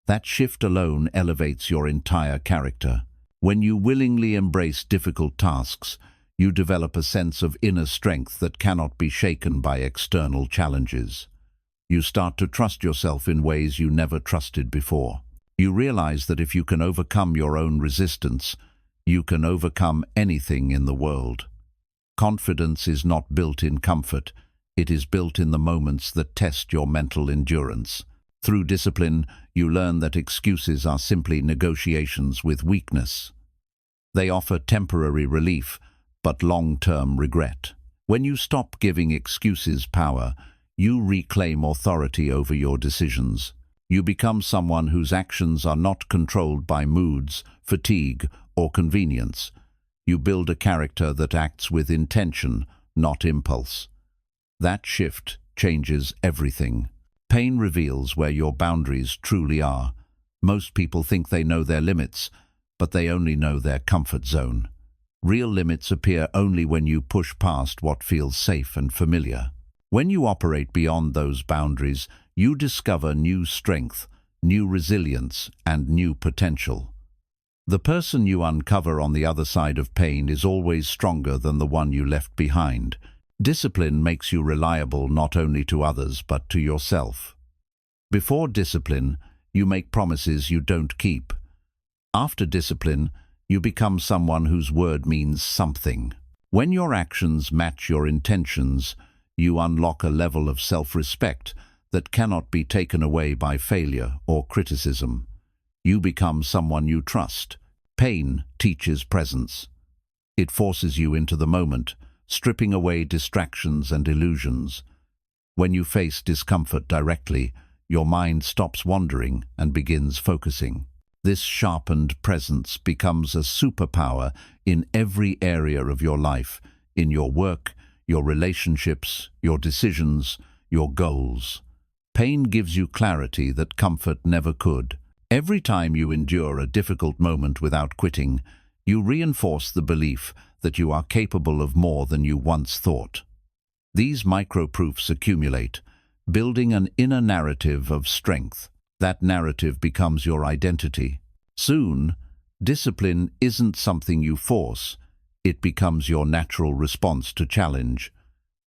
That shift alone elevates your entire character. When you willingly embrace difficult tasks, you develop a sense of inner strength that cannot be shaken by external challenges. You start to trust yourself in ways you never trusted before. You realize that if you can overcome your own resistance, you can overcome anything in the world. Confidence is not built in comfort, it is built in the moments that test your mental endurance. Through discipline, you learn that excuses are simply negotiations with weakness. They offer temporary relief, but long-term regret. When you stop giving excuses power, you reclaim authority over your decisions. You become someone whose actions are not controlled by moods, fatigue, or convenience. You build a character that acts with intention, not impulse. That shift changes everything. Pain reveals where your boundaries truly are. Most people think they know their limits, but they only know their comfort zone. Real limits appear only when you push past what feels safe and familiar. When you operate beyond those boundaries, you discover new strength, new resilience, and new potential. The person you uncover on the other side of pain is always stronger than the one you left behind. Discipline makes you reliable not only to others but to yourself. Before discipline, you make promises you don't keep. After discipline, you become someone whose word means something. When your actions match your intentions, you unlock a level of self-respect that cannot be taken away by failure or criticism. You become someone you trust. Pain teaches presence. It forces you into the moment, stripping away distractions and illusions. When you face discomfort directly, your mind stops wandering and begins focusing. This sharpened presence becomes a superpower in every area of your life, in your work, your relationships, your decisions, your goals. Pain gives you clarity that comfort never could. Every time you endure a difficult moment without quitting, you reinforce the belief that you are capable of more than you once thought. These micro-proofs accumulate, building an inner narrative of strength. That narrative becomes your identity. Soon, discipline isn't something you force. It becomes your natural response to challenge.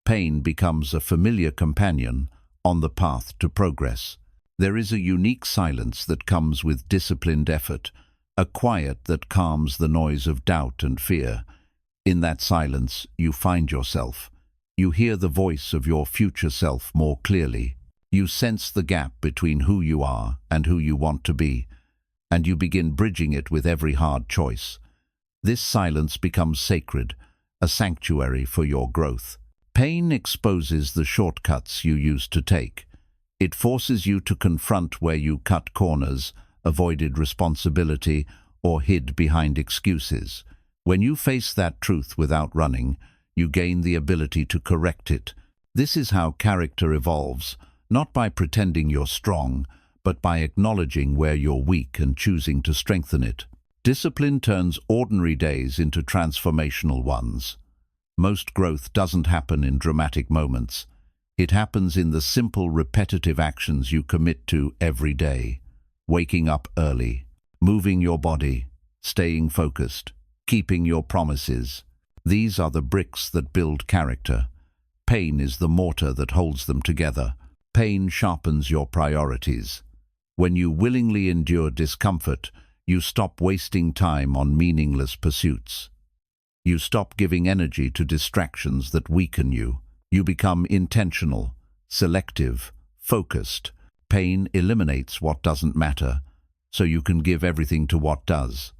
Pain becomes a familiar companion on the path to progress. There is a unique silence that comes with disciplined effort, a quiet that calms the noise of doubt and fear. In that silence, you find yourself. You hear the voice of your future self more clearly. You sense the gap between who you are and who you want to be, and you begin bridging it with every hard choice. This silence becomes sacred, a sanctuary for your growth. Pain exposes the shortcuts you used to take. It forces you to confront where you cut corners, avoided responsibility, or hid behind excuses. When you face that truth without running, you gain the ability to correct it. This is how character evolves, not by pretending you're strong, but by acknowledging where you're weak and choosing to strengthen it. Discipline turns ordinary days into transformational ones. Most growth doesn't happen in dramatic moments. It happens in the simple, repetitive actions you commit to every day. Waking up early, moving your body, staying focused, keeping your promises. These are the bricks that build character. Pain is the mortar that holds them together. Pain sharpens your priorities. When you willingly endure discomfort, you stop wasting time on meaningless pursuits. You stop giving energy to distractions that weaken you. You become intentional, selective, focused. Pain eliminates what doesn't matter, so you can give everything to what does.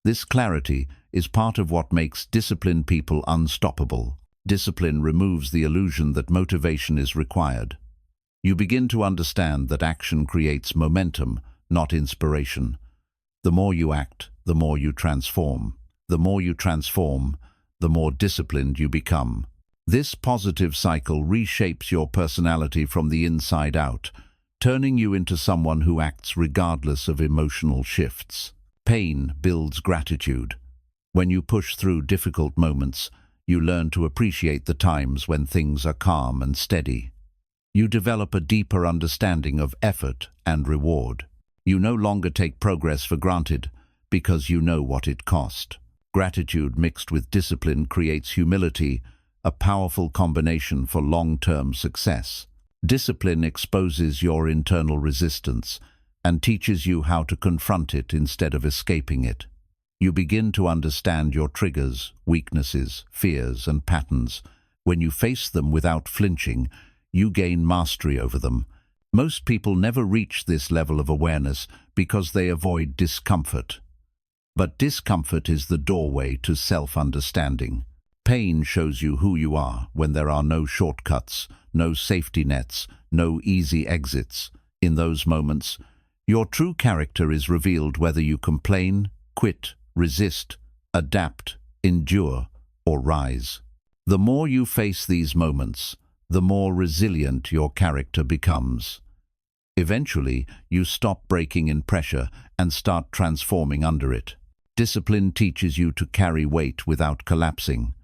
This clarity is part of what makes disciplined people unstoppable. Discipline removes the illusion that motivation is required. You begin to understand that action creates momentum, not inspiration. The more you act, the more you transform. The more you transform, the more disciplined you become. This positive cycle reshapes your personality from the inside out, turning you into someone who acts regardless of emotional shifts. Pain builds gratitude. When you push through difficult moments, you learn to appreciate the times when things are calm and steady. You develop a deeper understanding of effort and reward. You no longer take progress for granted because you know what it cost. Gratitude mixed with discipline creates humility, a powerful combination for long-term success. Discipline exposes your internal resistance and teaches you how to confront it instead of escaping it. You begin to understand your triggers, weaknesses, fears, and patterns. When you face them without flinching, you gain mastery over them. Most people never reach this level of awareness because they avoid discomfort. But discomfort is the doorway to self-understanding. Pain shows you who you are when there are no shortcuts, no safety nets, no easy exits. In those moments, your true character is revealed whether you complain, quit, resist, adapt, endure, or rise. The more you face these moments, the more resilient your character becomes. Eventually, you stop breaking in pressure and start transforming under it. Discipline teaches you to carry weight without collapsing.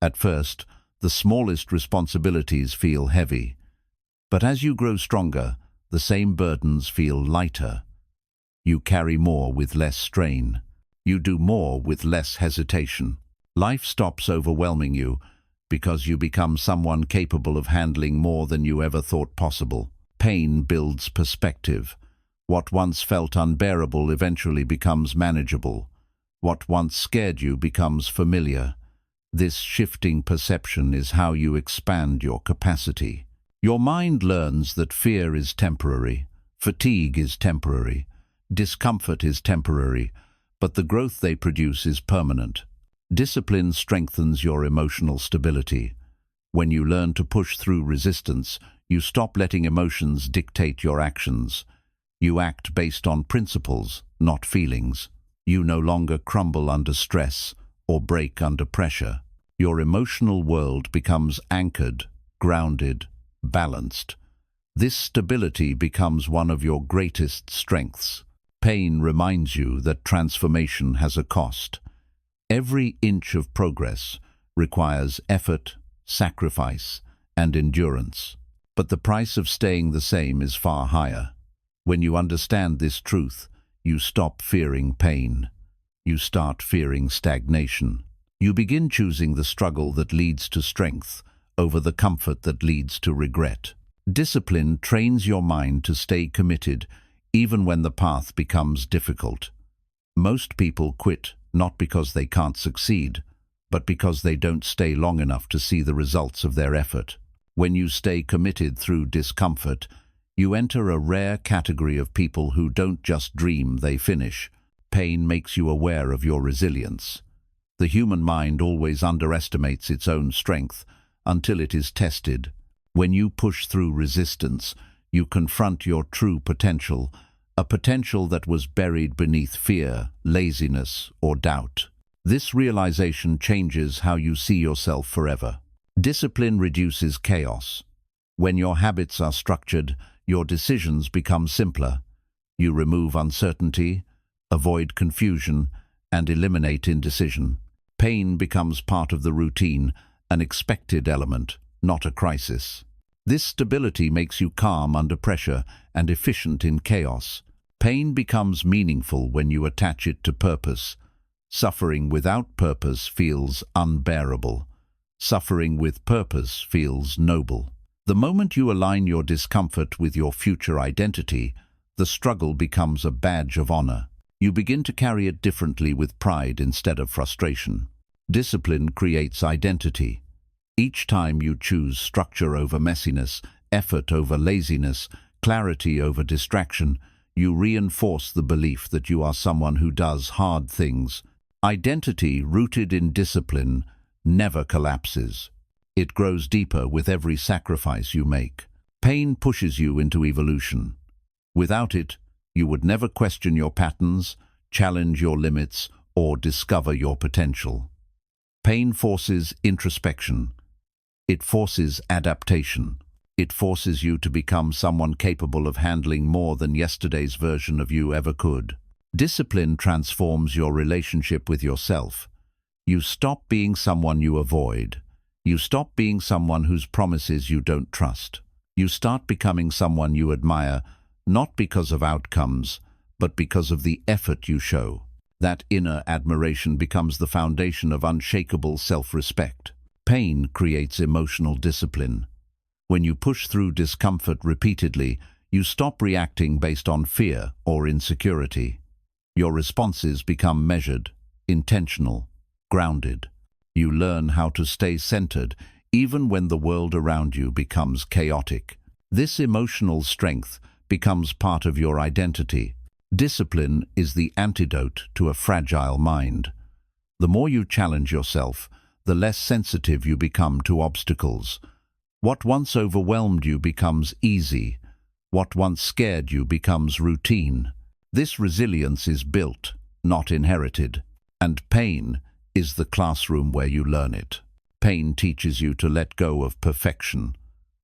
At first, The smallest responsibilities feel heavy. But as you grow stronger, the same burdens feel lighter. You carry more with less strain. You do more with less hesitation. Life stops overwhelming you because you become someone capable of handling more than you ever thought possible. Pain builds perspective. What once felt unbearable eventually becomes manageable. What once scared you becomes familiar. This shifting perception is how you expand your capacity. Your mind learns that fear is temporary, fatigue is temporary, discomfort is temporary, but the growth they produce is permanent. Discipline strengthens your emotional stability. When you learn to push through resistance, you stop letting emotions dictate your actions. You act based on principles, not feelings. You no longer crumble under stress or break under pressure. Your emotional world becomes anchored, grounded, balanced. This stability becomes one of your greatest strengths. Pain reminds you that transformation has a cost. Every inch of progress requires effort, sacrifice, and endurance. But the price of staying the same is far higher. When you understand this truth, you stop fearing pain. You start fearing stagnation. You begin choosing the struggle that leads to strength over the comfort that leads to regret. Discipline trains your mind to stay committed even when the path becomes difficult. Most people quit not because they can't succeed, but because they don't stay long enough to see the results of their effort. When you stay committed through discomfort, you enter a rare category of people who don't just dream, they finish. Pain makes you aware of your resilience. The human mind always underestimates its own strength until it is tested. When you push through resistance, you confront your true potential, a potential that was buried beneath fear, laziness, or doubt. This realization changes how you see yourself forever. Discipline reduces chaos. When your habits are structured, your decisions become simpler. You remove uncertainty, avoid confusion, and eliminate indecision. Pain becomes part of the routine, an expected element, not a crisis. This stability makes you calm under pressure and efficient in chaos. Pain becomes meaningful when you attach it to purpose. Suffering without purpose feels unbearable. Suffering with purpose feels noble. The moment you align your discomfort with your future identity, the struggle becomes a badge of honor. You begin to carry it differently with pride instead of frustration. Discipline creates identity. Each time you choose structure over messiness, effort over laziness, clarity over distraction, you reinforce the belief that you are someone who does hard things. Identity rooted in discipline never collapses. It grows deeper with every sacrifice you make. Pain pushes you into evolution. Without it, you would never question your patterns, challenge your limits, or discover your potential. Pain forces introspection. It forces adaptation. It forces you to become someone capable of handling more than yesterday's version of you ever could. Discipline transforms your relationship with yourself. You stop being someone you avoid. You stop being someone whose promises you don't trust. You start becoming someone you admire, not because of outcomes, but because of the effort you show. That inner admiration becomes the foundation of unshakable self-respect. Pain creates emotional discipline. When you push through discomfort repeatedly, you stop reacting based on fear or insecurity. Your responses become measured, intentional, grounded. You learn how to stay centered even when the world around you becomes chaotic. This emotional strength becomes part of your identity. Discipline is the antidote to a fragile mind. The more you challenge yourself, the less sensitive you become to obstacles. What once overwhelmed you becomes easy. What once scared you becomes routine. This resilience is built, not inherited. And pain is the classroom where you learn it. Pain teaches you to let go of perfection.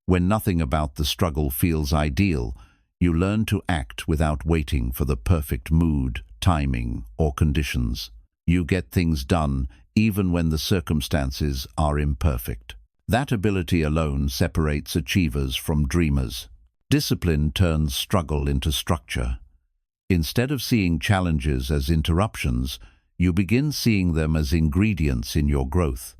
When nothing about the struggle feels ideal, you learn to act without waiting for the perfect mood, timing, or conditions. You get things done even when the circumstances are imperfect. That ability alone separates achievers from dreamers. Discipline turns struggle into structure. Instead of seeing challenges as interruptions, you begin seeing them as ingredients in your growth.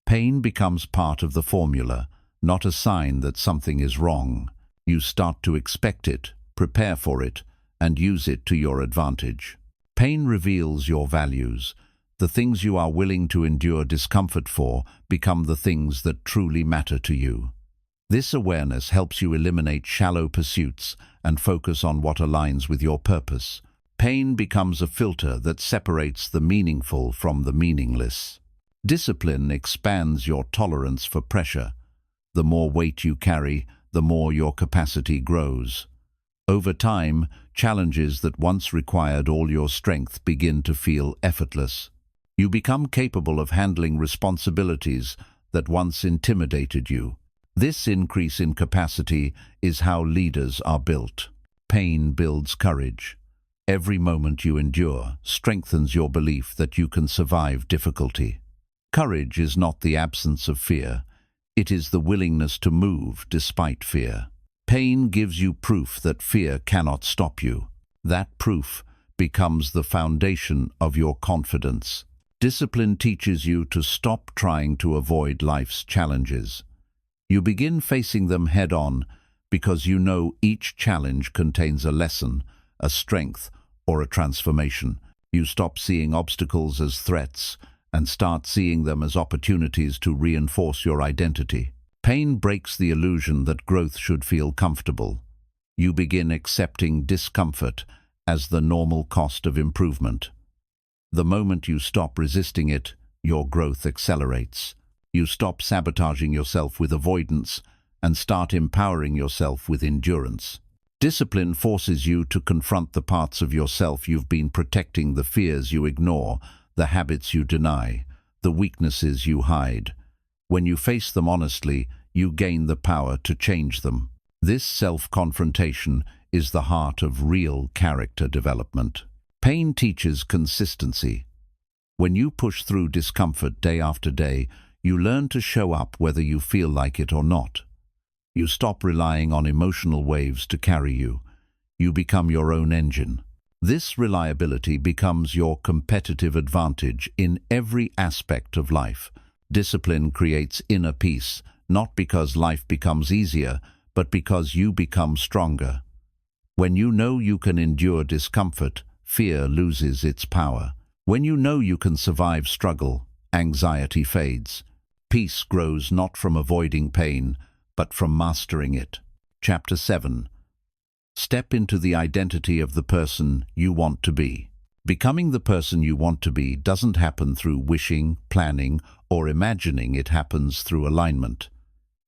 Pain becomes part of the formula, not a sign that something is wrong. You start to expect it, prepare for it, and use it to your advantage. Pain reveals your values. The things you are willing to endure discomfort for become the things that truly matter to you. This awareness helps you eliminate shallow pursuits and focus on what aligns with your purpose. Pain becomes a filter that separates the meaningful from the meaningless. Discipline expands your tolerance for pressure. The more weight you carry, the more your capacity grows. Over time, challenges that once required all your strength begin to feel effortless. You become capable of handling responsibilities that once intimidated you. This increase in capacity is how leaders are built. Pain builds courage. Every moment you endure strengthens your belief that you can survive difficulty. Courage is not the absence of fear. It is the willingness to move despite fear. Pain gives you proof that fear cannot stop you. That proof becomes the foundation of your confidence. Discipline teaches you to stop trying to avoid life's challenges. You begin facing them head-on because you know each challenge contains a lesson, a strength, or a transformation. You stop seeing obstacles as threats and start seeing them as opportunities to reinforce your identity. Pain breaks the illusion that growth should feel comfortable. You begin accepting discomfort as the normal cost of improvement. The moment you stop resisting it, your growth accelerates. You stop sabotaging yourself with avoidance and start empowering yourself with endurance. Discipline forces you to confront the parts of yourself you've been protecting, the fears you ignore, the habits you deny, the weaknesses you hide. When you face them honestly, you gain the power to change them. This self-confrontation is the heart of real character development. Pain teaches consistency. When you push through discomfort day after day, you learn to show up whether you feel like it or not. You stop relying on emotional waves to carry you. You become your own engine. This reliability becomes your competitive advantage in every aspect of life. Discipline creates inner peace, not because life becomes easier, but because you become stronger. When you know you can endure discomfort, fear loses its power. When you know you can survive struggle, anxiety fades. Peace grows not from avoiding pain, but from mastering it. Chapter 7. Step into the identity of the person you want to be. Becoming the person you want to be doesn't happen through wishing, planning, or imagining. It happens through alignment.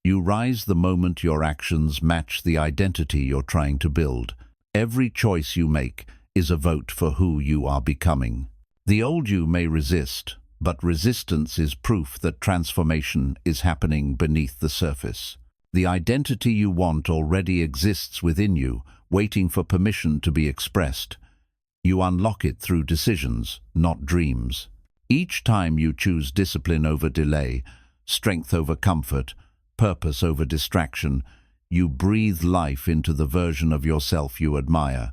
You rise the moment your actions match the identity you're trying to build. Every choice you make is a vote for who you are becoming. The old you may resist, but resistance is proof that transformation is happening beneath the surface. The identity you want already exists within you, waiting for permission to be expressed. You unlock it through decisions, not dreams. Each time you choose discipline over delay, strength over comfort, purpose over distraction, you breathe life into the version of yourself you admire.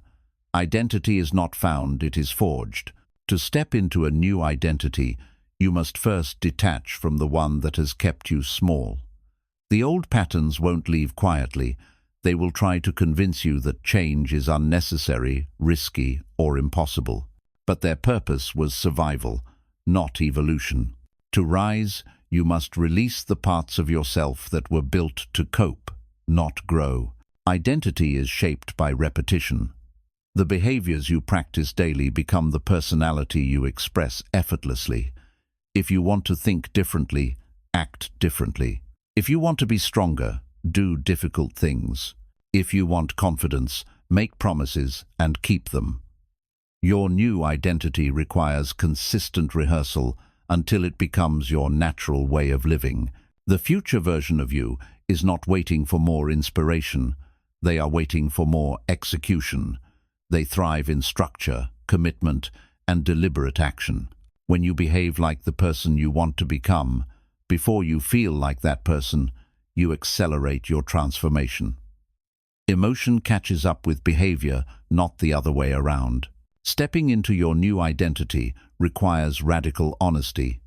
Identity is not found, it is forged. To step into a new identity, you must first detach from the one that has kept you small. The old patterns won't leave quietly. They will try to convince you that change is unnecessary, risky, or impossible. But their purpose was survival, not evolution. To rise, you must release the parts of yourself that were built to cope, not grow. Identity is shaped by repetition. The behaviors you practice daily become the personality you express effortlessly. If you want to think differently, act differently. If you want to be stronger, do difficult things. If you want confidence, make promises and keep them. Your new identity requires consistent rehearsal until it becomes your natural way of living. The future version of you is not waiting for more inspiration. They are waiting for more execution. They thrive in structure, commitment, and deliberate action. When you behave like the person you want to become, Before you feel like that person, you accelerate your transformation. Emotion catches up with behavior, not the other way around. Stepping into your new identity requires radical honesty.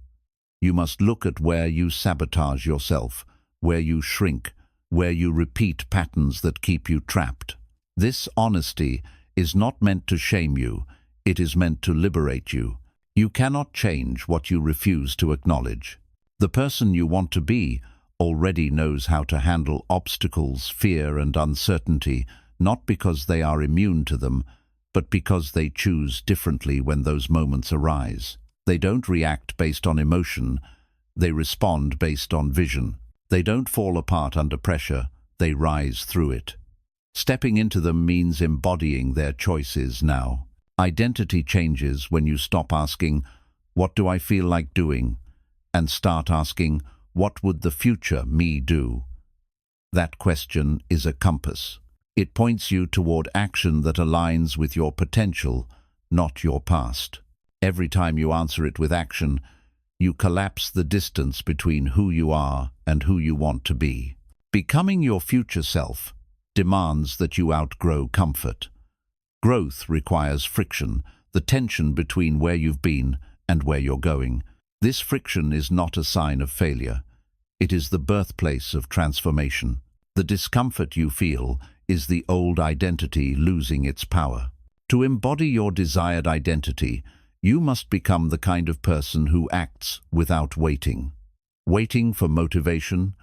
You must look at where you sabotage yourself, where you shrink, where you repeat patterns that keep you trapped. This honesty is not meant to shame you, it is meant to liberate you. You cannot change what you refuse to acknowledge. The person you want to be already knows how to handle obstacles, fear, and uncertainty, not because they are immune to them, but because they choose differently when those moments arise. They don't react based on emotion, they respond based on vision. They don't fall apart under pressure, they rise through it. Stepping into them means embodying their choices now. Identity changes when you stop asking, "What do I feel like doing?" and start asking, "What would the future me do?" That question is a compass. It points you toward action that aligns with your potential, not your past. Every time you answer it with action, you collapse the distance between who you are and who you want to be. Becoming your future self demands that you outgrow comfort. Growth requires friction, the tension between where you've been and where you're going. This friction is not a sign of failure. It is the birthplace of transformation. The discomfort you feel is the old identity losing its power. To embody your desired identity, you must become the kind of person who acts without waiting. Waiting for motivation,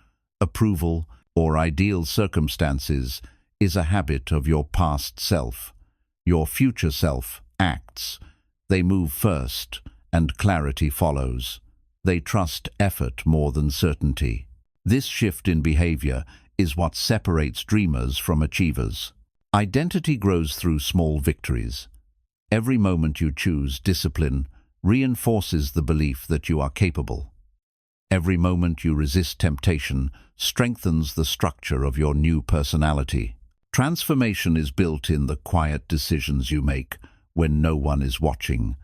approval, or ideal circumstances is a habit of your past self. Your future self acts. They move first, and clarity follows. They trust effort more than certainty. This shift in behavior is what separates dreamers from achievers. Identity grows through small victories. Every moment you choose discipline reinforces the belief that you are capable. Every moment you resist temptation strengthens the structure of your new personality. Transformation is built in the quiet decisions you make when no one is watching.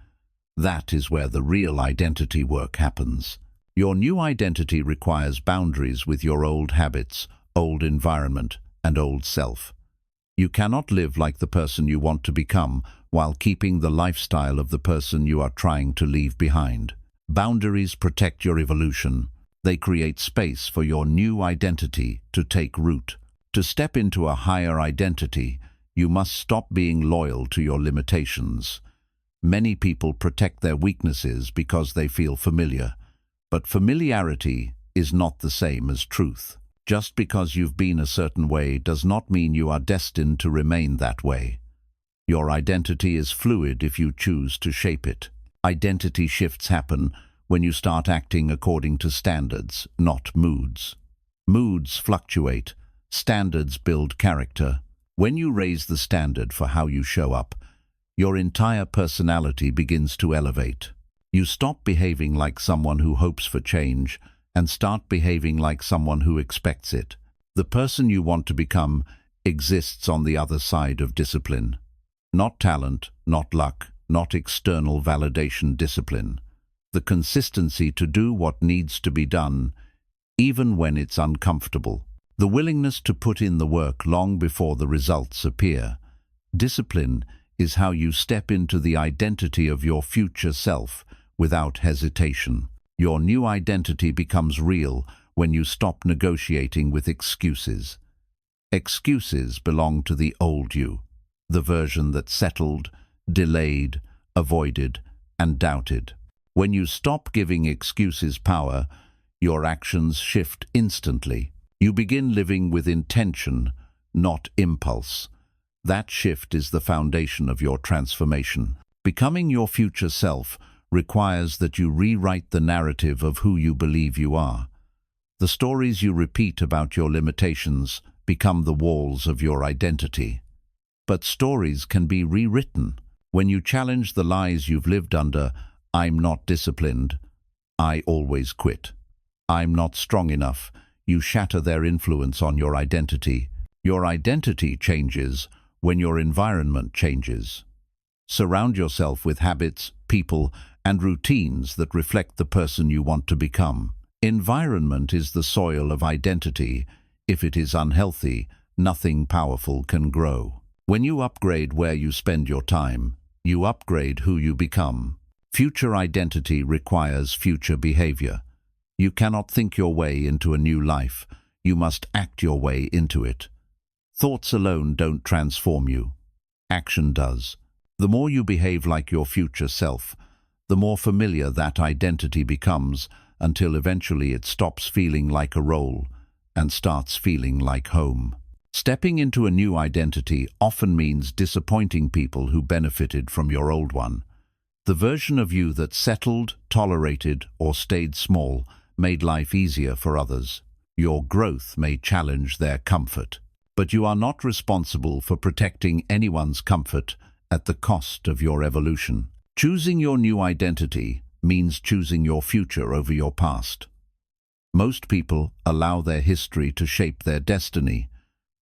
That is where the real identity work happens. Your new identity requires boundaries with your old habits, old environment, and old self. You cannot live like the person you want to become while keeping the lifestyle of the person you are trying to leave behind. Boundaries protect your evolution. They create space for your new identity to take root. To step into a higher identity, you must stop being loyal to your limitations. Many people protect their weaknesses because they feel familiar, but familiarity is not the same as truth. Just because you've been a certain way does not mean you are destined to remain that way. Your identity is fluid if you choose to shape it. Identity shifts happen when you start acting according to standards, not moods. Moods fluctuate. Standards build character. When you raise the standard for how you show up, your entire personality begins to elevate. You stop behaving like someone who hopes for change and start behaving like someone who expects it. The person you want to become exists on the other side of discipline. Not talent, not luck, not external validation. Discipline. The consistency to do what needs to be done, even when it's uncomfortable. The willingness to put in the work long before the results appear. Discipline is how you step into the identity of your future self without hesitation. Your new identity becomes real when you stop negotiating with excuses. Excuses belong to the old you, the version that settled, delayed, avoided, and doubted. When you stop giving excuses power, your actions shift instantly. You begin living with intention, not impulse. That shift is the foundation of your transformation. Becoming your future self requires that you rewrite the narrative of who you believe you are. The stories you repeat about your limitations become the walls of your identity. But stories can be rewritten. When you challenge the lies you've lived under, "I'm not disciplined," "I always quit," "I'm not strong enough," you shatter their influence on your identity. Your identity changes when your environment changes. Surround yourself with habits, people, and routines that reflect the person you want to become. Environment is the soil of identity. If it is unhealthy, nothing powerful can grow. When you upgrade where you spend your time, you upgrade who you become. Future identity requires future behavior. You cannot think your way into a new life. You must act your way into it. Thoughts alone don't transform you. Action does. The more you behave like your future self, the more familiar that identity becomes, until eventually it stops feeling like a role and starts feeling like home. Stepping into a new identity often means disappointing people who benefited from your old one. The version of you that settled, tolerated, or stayed small made life easier for others. Your growth may challenge their comfort, but you are not responsible for protecting anyone's comfort at the cost of your evolution. Choosing your new identity means choosing your future over your past. Most people allow their history to shape their destiny,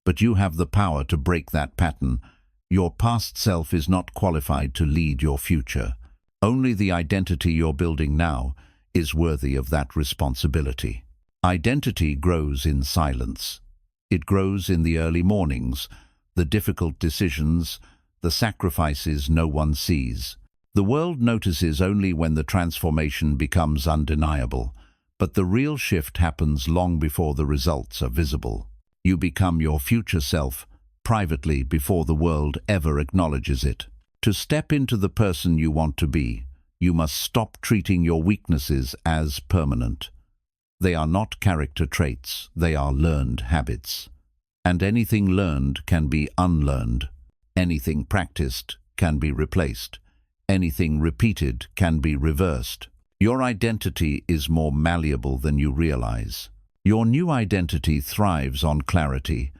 but you have the power to break that pattern. Your past self is not qualified to lead your future. Only the identity you're building now is worthy of that responsibility. Identity grows in silence. It grows in the early mornings, the difficult decisions, the sacrifices no one sees. The world notices only when the transformation becomes undeniable, but the real shift happens long before the results are visible. You become your future self privately before the world ever acknowledges it. To step into the person you want to be, you must stop treating your weaknesses as permanent. They are not character traits, they are learned habits. And anything learned can be unlearned. Anything practiced can be replaced. Anything repeated can be reversed. Your identity is more malleable than you realize. Your new identity thrives on clarity.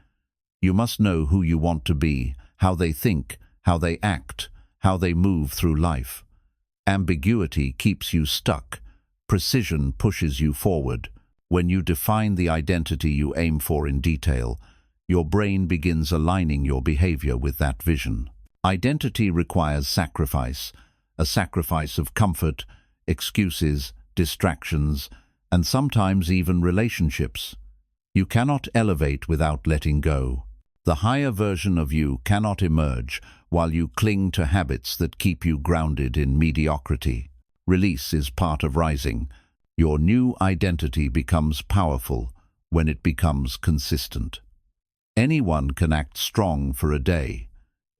You must know who you want to be, how they think, how they act, how they move through life. Ambiguity keeps you stuck. Precision pushes you forward. When you define the identity you aim for in detail, your brain begins aligning your behavior with that vision. Identity requires sacrifice, a sacrifice of comfort, excuses, distractions, and sometimes even relationships. You cannot elevate without letting go. The higher version of you cannot emerge while you cling to habits that keep you grounded in mediocrity. Release is part of rising. Your new identity becomes powerful when it becomes consistent. Anyone can act strong for a day.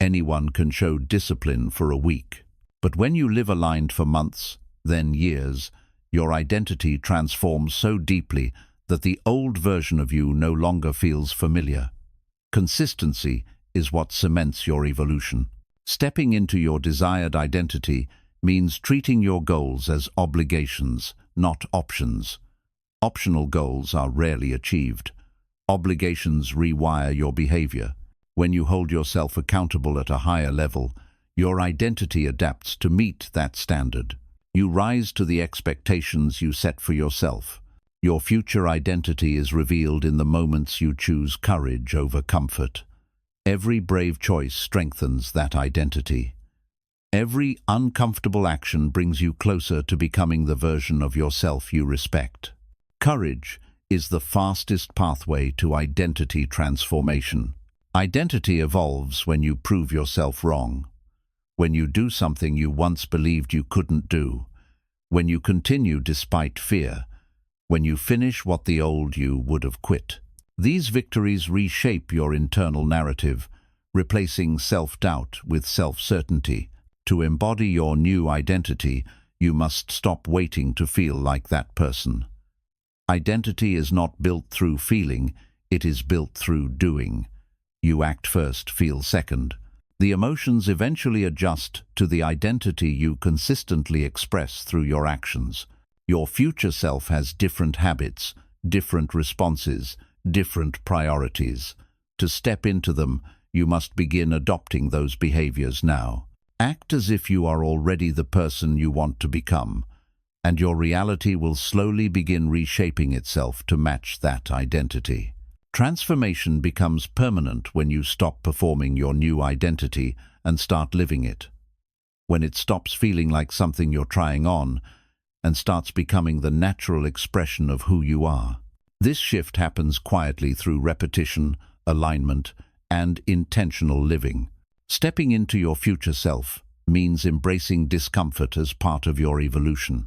Anyone can show discipline for a week. But when you live aligned for months, then years, your identity transforms so deeply that the old version of you no longer feels familiar. Consistency is what cements your evolution. Stepping into your desired identity means treating your goals as obligations, not options. Optional goals are rarely achieved. Obligations rewire your behavior. When you hold yourself accountable at a higher level, your identity adapts to meet that standard. You rise to the expectations you set for yourself. Your future identity is revealed in the moments you choose courage over comfort. Every brave choice strengthens that identity. Every uncomfortable action brings you closer to becoming the version of yourself you respect. Courage is the fastest pathway to identity transformation. Identity evolves when you prove yourself wrong. When you do something you once believed you couldn't do. When you continue despite fear. When you finish what the old you would have quit. These victories reshape your internal narrative, replacing self-doubt with self-certainty. To embody your new identity, you must stop waiting to feel like that person. Identity is not built through feeling, it is built through doing. You act first, feel second. The emotions eventually adjust to the identity you consistently express through your actions. Your future self has different habits, different responses, different priorities. To step into them, you must begin adopting those behaviors now. Act as if you are already the person you want to become, and your reality will slowly begin reshaping itself to match that identity. Transformation becomes permanent when you stop performing your new identity and start living it. When it stops feeling like something you're trying on, and starts becoming the natural expression of who you are. This shift happens quietly through repetition, alignment, and intentional living. Stepping into your future self means embracing discomfort as part of your evolution.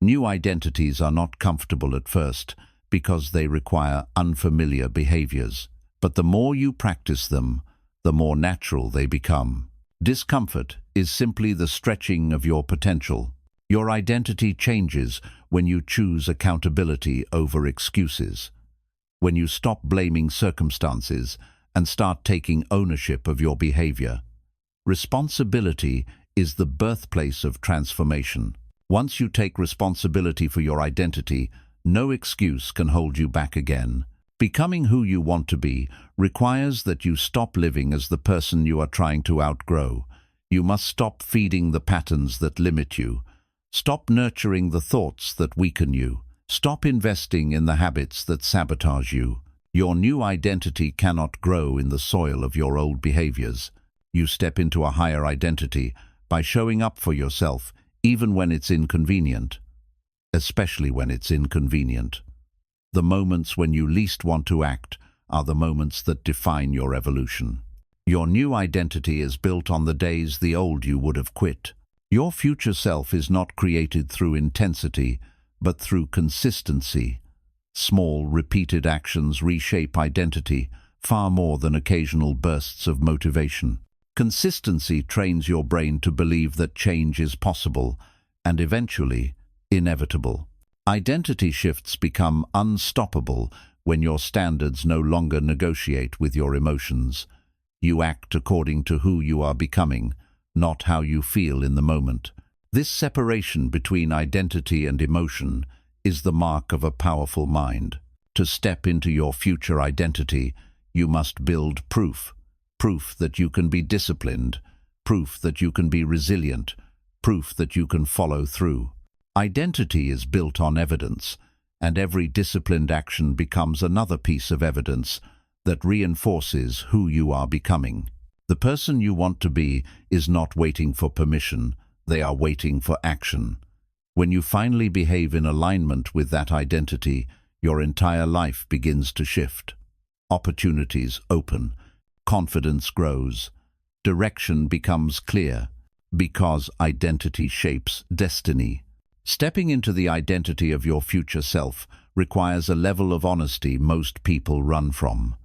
New identities are not comfortable at first because they require unfamiliar behaviors, but the more you practice them, the more natural they become. Discomfort is simply the stretching of your potential. Your identity changes when you choose accountability over excuses, when you stop blaming circumstances and start taking ownership of your behavior. Responsibility is the birthplace of transformation. Once you take responsibility for your identity, no excuse can hold you back again. Becoming who you want to be requires that you stop living as the person you are trying to outgrow. You must stop feeding the patterns that limit you. Stop nurturing the thoughts that weaken you. Stop investing in the habits that sabotage you. Your new identity cannot grow in the soil of your old behaviors. You step into a higher identity by showing up for yourself, even when it's inconvenient. Especially when it's inconvenient. The moments when you least want to act are the moments that define your evolution. Your new identity is built on the days the old you would have quit. Your future self is not created through intensity, but through consistency. Small, repeated actions reshape identity far more than occasional bursts of motivation. Consistency trains your brain to believe that change is possible and eventually inevitable. Identity shifts become unstoppable when your standards no longer negotiate with your emotions. You act according to who you are becoming, not how you feel in the moment. This separation between identity and emotion is the mark of a powerful mind. To step into your future identity, you must build proof. Proof that you can be disciplined, proof that you can be resilient, proof that you can follow through. Identity is built on evidence, and every disciplined action becomes another piece of evidence that reinforces who you are becoming. The person you want to be is not waiting for permission, they are waiting for action. When you finally behave in alignment with that identity, your entire life begins to shift. Opportunities open, confidence grows, direction becomes clear, because identity shapes destiny. Stepping into the identity of your future self requires a level of honesty most people run from.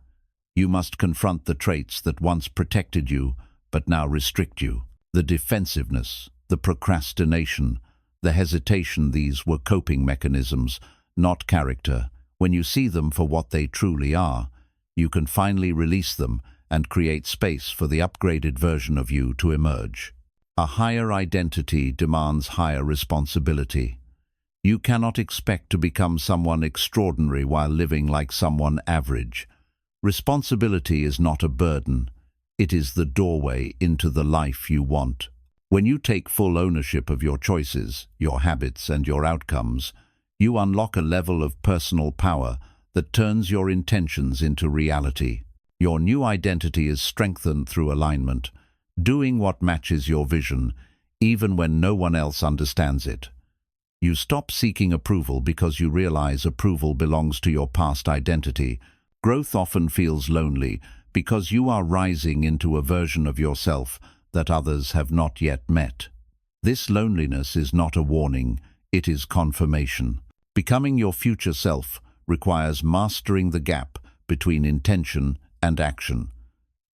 You must confront the traits that once protected you but now restrict you. The defensiveness, the procrastination, the hesitation. These were coping mechanisms, not character. When you see them for what they truly are, you can finally release them and create space for the upgraded version of you to emerge. A higher identity demands higher responsibility. You cannot expect to become someone extraordinary while living like someone average. Responsibility is not a burden. It is the doorway into the life you want. When you take full ownership of your choices, your habits, and your outcomes, you unlock a level of personal power that turns your intentions into reality. Your new identity is strengthened through alignment, doing what matches your vision, even when no one else understands it. You stop seeking approval because you realize approval belongs to your past identity. Growth often feels lonely because you are rising into a version of yourself that others have not yet met. This loneliness is not a warning, it is confirmation. Becoming your future self requires mastering the gap between intention and action.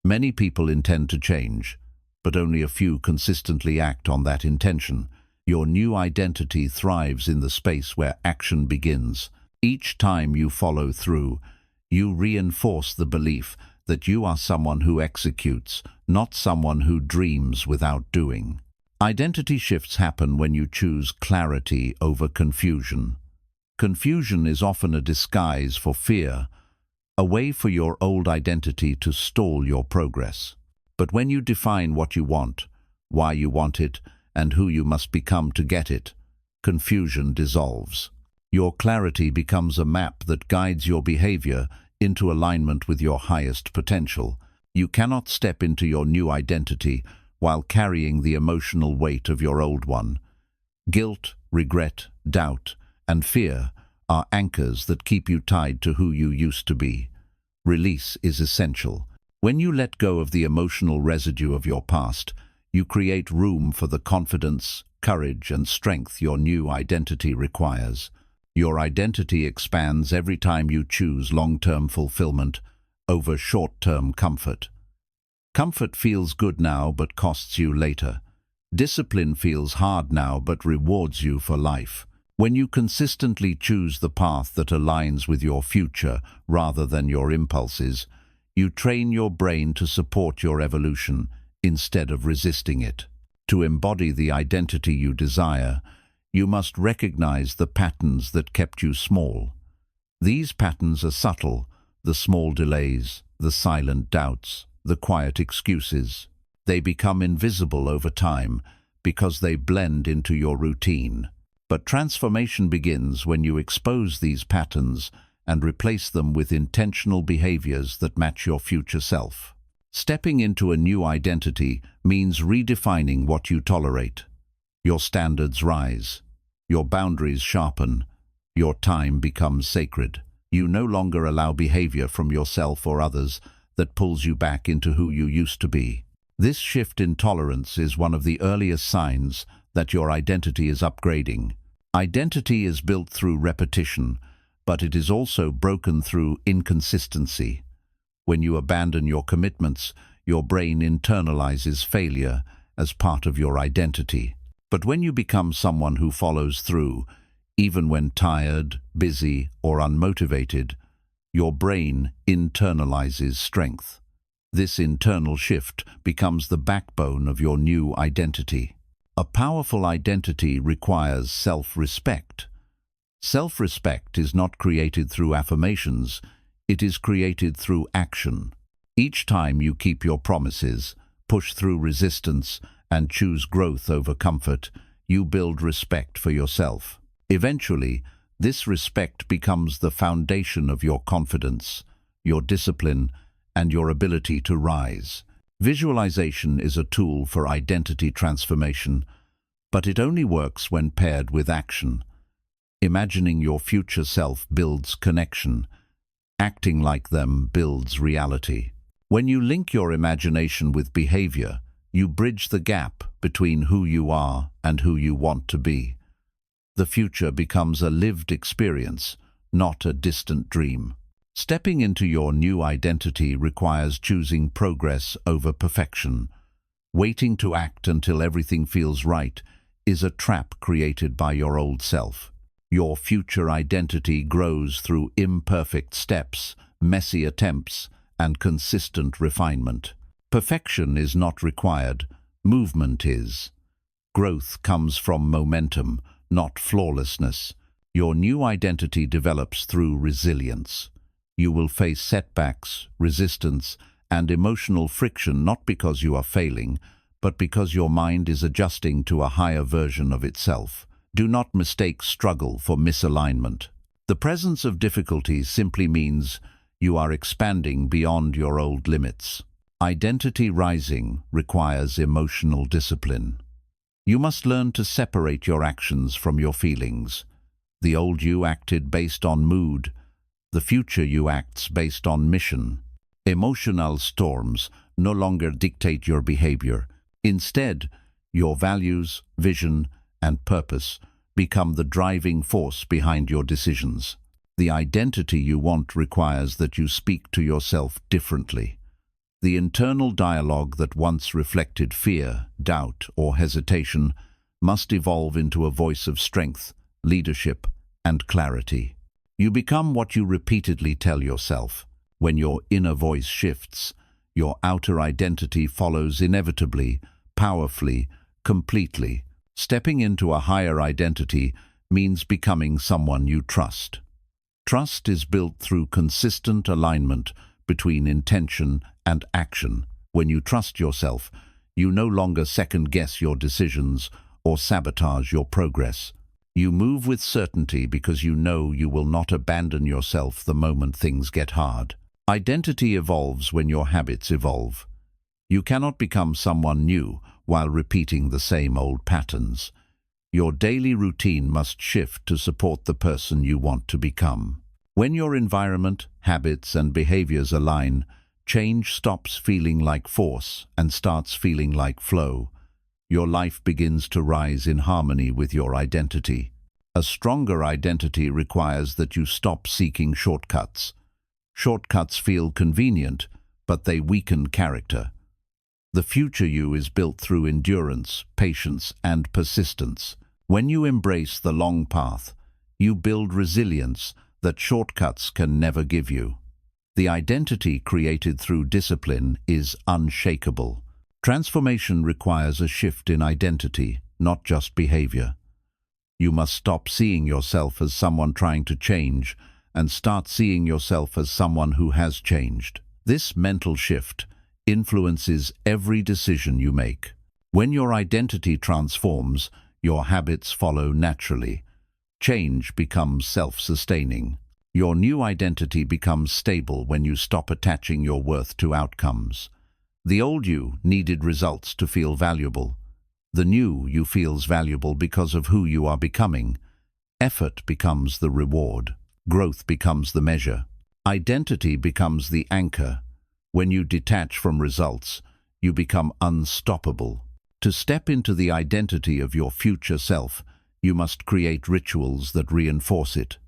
Many people intend to change, but only a few consistently act on that intention. Your new identity thrives in the space where action begins. Each time you follow through, you reinforce the belief that you are someone who executes, not someone who dreams without doing. Identity shifts happen when you choose clarity over confusion. Confusion is often a disguise for fear, a way for your old identity to stall your progress. But when you define what you want, why you want it, and who you must become to get it, confusion dissolves. Your clarity becomes a map that guides your behavior into alignment with your highest potential. You cannot step into your new identity while carrying the emotional weight of your old one. Guilt, regret, doubt, and fear are anchors that keep you tied to who you used to be. Release is essential. When you let go of the emotional residue of your past, you create room for the confidence, courage, and strength your new identity requires. Your identity expands every time you choose long-term fulfillment over short-term comfort. Comfort feels good now but costs you later. Discipline feels hard now but rewards you for life. When you consistently choose the path that aligns with your future rather than your impulses, you train your brain to support your evolution instead of resisting it. To embody the identity you desire, you must recognize the patterns that kept you small. These patterns are subtle: the small delays, the silent doubts, the quiet excuses. They become invisible over time because they blend into your routine. But transformation begins when you expose these patterns and replace them with intentional behaviors that match your future self. Stepping into a new identity means redefining what you tolerate. Your standards rise. Your boundaries sharpen. Your time becomes sacred. You no longer allow behavior from yourself or others that pulls you back into who you used to be. This shift in tolerance is one of the earliest signs that your identity is upgrading. Identity is built through repetition, but it is also broken through inconsistency. When you abandon your commitments, your brain internalizes failure as part of your identity. But when you become someone who follows through, even when tired, busy, or unmotivated, your brain internalizes strength. This internal shift becomes the backbone of your new identity. A powerful identity requires self-respect. Self-respect is not created through affirmations, it is created through action. Each time you keep your promises, push through resistance, and choose growth over comfort, you build respect for yourself. Eventually, this respect becomes the foundation of your confidence, your discipline, and your ability to rise. Visualization is a tool for identity transformation, but it only works when paired with action. Imagining your future self builds connection. Acting like them builds reality. When you link your imagination with behavior, you bridge the gap between who you are and who you want to be. The future becomes a lived experience, not a distant dream. Stepping into your new identity requires choosing progress over perfection. Waiting to act until everything feels right is a trap created by your old self. Your future identity grows through imperfect steps, messy attempts, and consistent refinement. Perfection is not required, movement is. Growth comes from momentum, not flawlessness. Your new identity develops through resilience. You will face setbacks, resistance, and emotional friction not because you are failing, but because your mind is adjusting to a higher version of itself. Do not mistake struggle for misalignment. The presence of difficulties simply means you are expanding beyond your old limits. Identity rising requires emotional discipline. You must learn to separate your actions from your feelings. The old you acted based on mood. The future you acts based on mission. Emotional storms no longer dictate your behavior. Instead, your values, vision, and purpose become the driving force behind your decisions. The identity you want requires that you speak to yourself differently. The internal dialogue that once reflected fear, doubt, or hesitation must evolve into a voice of strength, leadership, and clarity. You become what you repeatedly tell yourself. When your inner voice shifts, your outer identity follows inevitably, powerfully, completely. Stepping into a higher identity means becoming someone you trust. Trust is built through consistent alignment between intention and action. When you trust yourself, you no longer second-guess your decisions or sabotage your progress. You move with certainty because you know you will not abandon yourself the moment things get hard. Identity evolves when your habits evolve. You cannot become someone new while repeating the same old patterns. Your daily routine must shift to support the person you want to become. When your environment, habits, and behaviors align, change stops feeling like force and starts feeling like flow. Your life begins to rise in harmony with your identity. A stronger identity requires that you stop seeking shortcuts. Shortcuts feel convenient, but they weaken character. The future you is built through endurance, patience, and persistence. When you embrace the long path, you build resilience that shortcuts can never give you. The identity created through discipline is unshakable. Transformation requires a shift in identity, not just behavior. You must stop seeing yourself as someone trying to change and start seeing yourself as someone who has changed. This mental shift influences every decision you make. When your identity transforms, your habits follow naturally. Change becomes self-sustaining. Your new identity becomes stable when you stop attaching your worth to outcomes. The old you needed results to feel valuable. The new you feels valuable because of who you are becoming. Effort becomes the reward. Growth becomes the measure. Identity becomes the anchor. When you detach from results, you become unstoppable. To step into the identity of your future self, you must create rituals that reinforce it.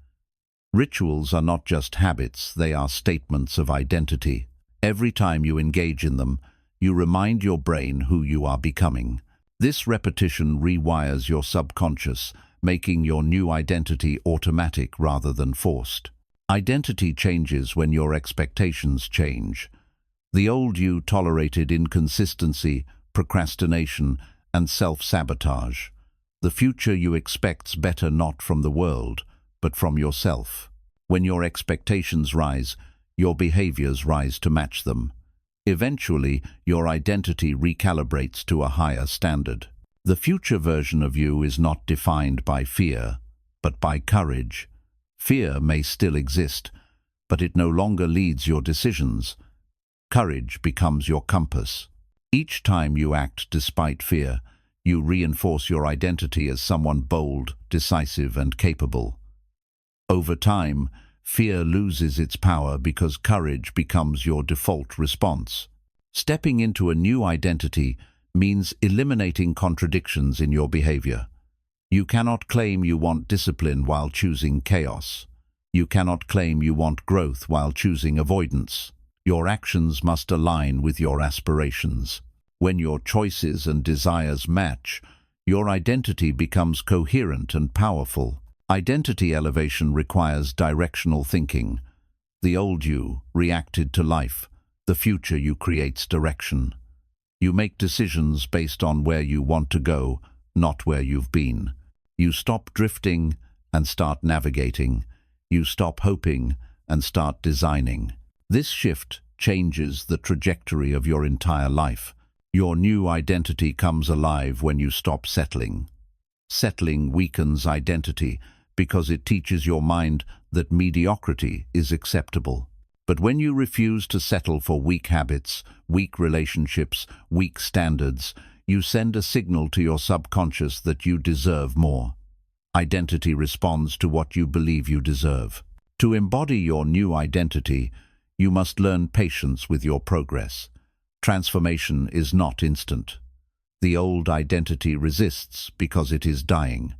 Rituals are not just habits, they are statements of identity. Every time you engage in them, you remind your brain who you are becoming. This repetition rewires your subconscious, making your new identity automatic rather than forced. Identity changes when your expectations change. The old you tolerated inconsistency, procrastination, and self-sabotage. The future you expects better not from the world, but from yourself. When your expectations rise, your behaviors rise to match them. Eventually, your identity recalibrates to a higher standard. The future version of you is not defined by fear, but by courage. Fear may still exist, but it no longer leads your decisions. Courage becomes your compass. Each time you act despite fear, you reinforce your identity as someone bold, decisive, and capable. Over time, fear loses its power because courage becomes your default response. Stepping into a new identity means eliminating contradictions in your behavior. You cannot claim you want discipline while choosing chaos. You cannot claim you want growth while choosing avoidance. Your actions must align with your aspirations. When your choices and desires match, your identity becomes coherent and powerful. Identity elevation requires directional thinking. The old you reacted to life. The future you creates direction. You make decisions based on where you want to go, not where you've been. You stop drifting and start navigating. You stop hoping and start designing. This shift changes the trajectory of your entire life. Your new identity comes alive when you stop settling. Settling weakens identity because it teaches your mind that mediocrity is acceptable. But when you refuse to settle for weak habits, weak relationships, weak standards, you send a signal to your subconscious that you deserve more. Identity responds to what you believe you deserve. To embody your new identity, you must learn patience with your progress. Transformation is not instant. The old identity resists because it is dying.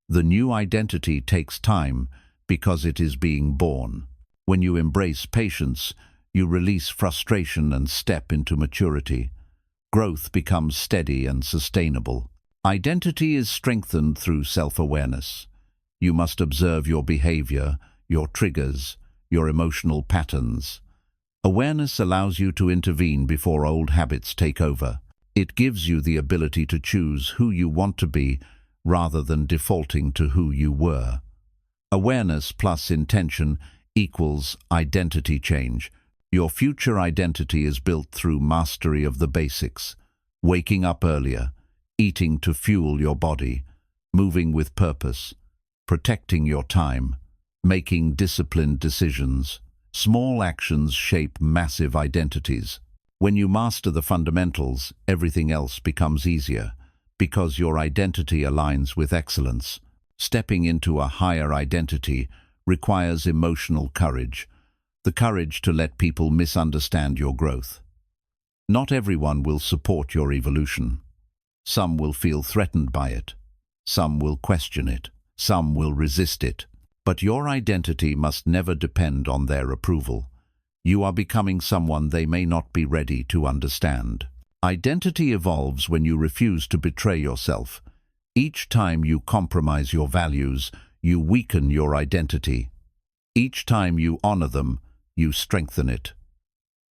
The new identity takes time because it is being born. When you embrace patience, you release frustration and step into maturity. Growth becomes steady and sustainable. Identity is strengthened through self-awareness. You must observe your behavior, your triggers, your emotional patterns. Awareness allows you to intervene before old habits take over. It gives you the ability to choose who you want to be rather than defaulting to who you were. Awareness plus intention equals identity change. Your future identity is built through mastery of the basics. Waking up earlier, eating to fuel your body, moving with purpose, protecting your time, making disciplined decisions. Small actions shape massive identities. When you master the fundamentals, everything else becomes easier, because your identity aligns with excellence. Stepping into a higher identity requires emotional courage, the courage to let people misunderstand your growth. Not everyone will support your evolution. Some will feel threatened by it. Some will question it. Some will resist it. But your identity must never depend on their approval. You are becoming someone they may not be ready to understand. Identity evolves when you refuse to betray yourself. Each time you compromise your values, you weaken your identity. Each time you honor them, you strengthen it.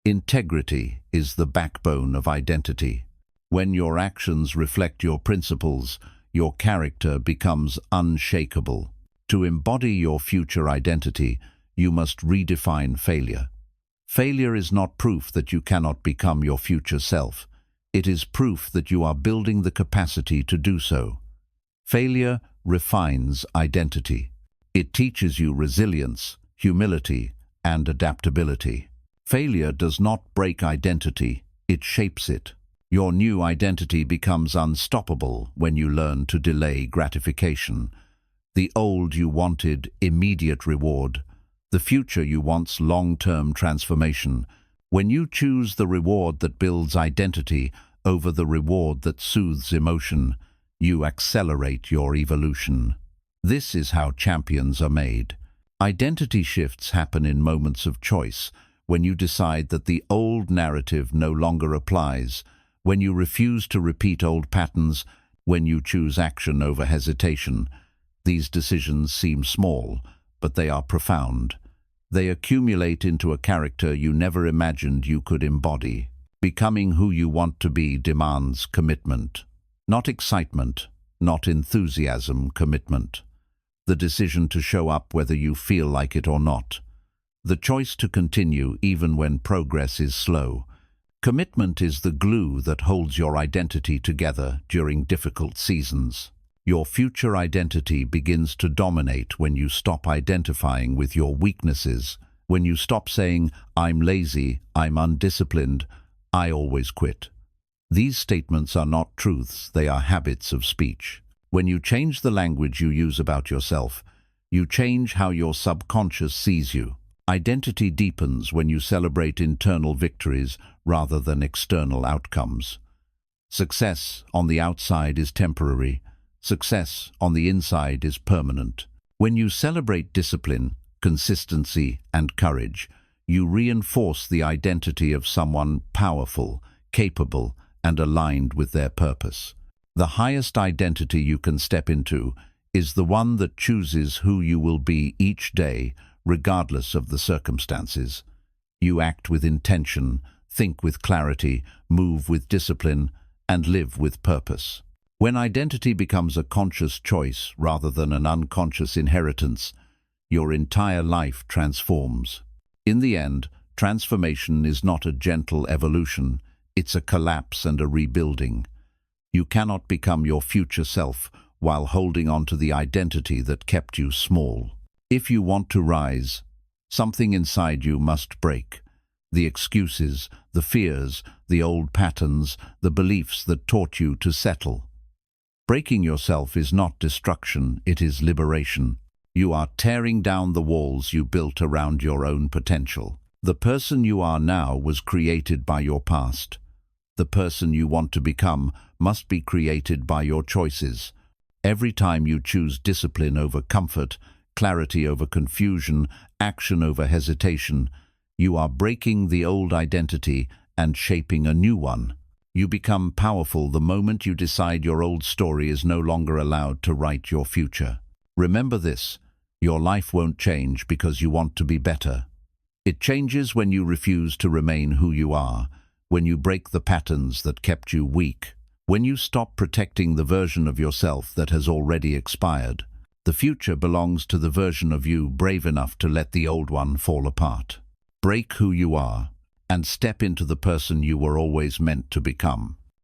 Integrity is the backbone of identity. When your actions reflect your principles, your character becomes unshakable. To embody your future identity, you must redefine failure. Failure is not proof that you cannot become your future self. It is proof that you are building the capacity to do so. Failure refines identity. It teaches you resilience, humility, and adaptability. Failure does not break identity, it shapes it. Your new identity becomes unstoppable when you learn to delay gratification. The old you wanted immediate reward. The future you wants long-term transformation. When you choose the reward that builds identity over the reward that soothes emotion, you accelerate your evolution. This is how champions are made. Identity shifts happen in moments of choice, when you decide that the old narrative no longer applies, when you refuse to repeat old patterns, when you choose action over hesitation. These decisions seem small, but they are profound. They accumulate into a character you never imagined you could embody. Becoming who you want to be demands commitment. Not excitement, not enthusiasm, commitment. The decision to show up whether you feel like it or not. The choice to continue even when progress is slow. Commitment is the glue that holds your identity together during difficult seasons. Your future identity begins to dominate when you stop identifying with your weaknesses, when you stop saying, "I'm lazy, I'm undisciplined, I always quit." These statements are not truths, they are habits of speech. When you change the language you use about yourself, you change how your subconscious sees you. Identity deepens when you celebrate internal victories rather than external outcomes. Success on the outside is temporary. Success on the inside is permanent. When you celebrate discipline, consistency, and courage, you reinforce the identity of someone powerful, capable, and aligned with their purpose. The highest identity you can step into is the one that chooses who you will be each day, regardless of the circumstances. You act with intention, think with clarity, move with discipline, and live with purpose. When identity becomes a conscious choice rather than an unconscious inheritance, your entire life transforms. In the end, transformation is not a gentle evolution, it's a collapse and a rebuilding. You cannot become your future self while holding on to the identity that kept you small. If you want to rise, something inside you must break. The excuses, the fears, the old patterns, the beliefs that taught you to settle. Breaking yourself is not destruction, it is liberation. You are tearing down the walls you built around your own potential. The person you are now was created by your past. The person you want to become must be created by your choices. Every time you choose discipline over comfort, clarity over confusion, action over hesitation, you are breaking the old identity and shaping a new one. You become powerful the moment you decide your old story is no longer allowed to write your future. Remember this, your life won't change because you want to be better. It changes when you refuse to remain who you are, when you break the patterns that kept you weak, when you stop protecting the version of yourself that has already expired. The future belongs to the version of you brave enough to let the old one fall apart. Break who you are and step into the person you were always meant to become.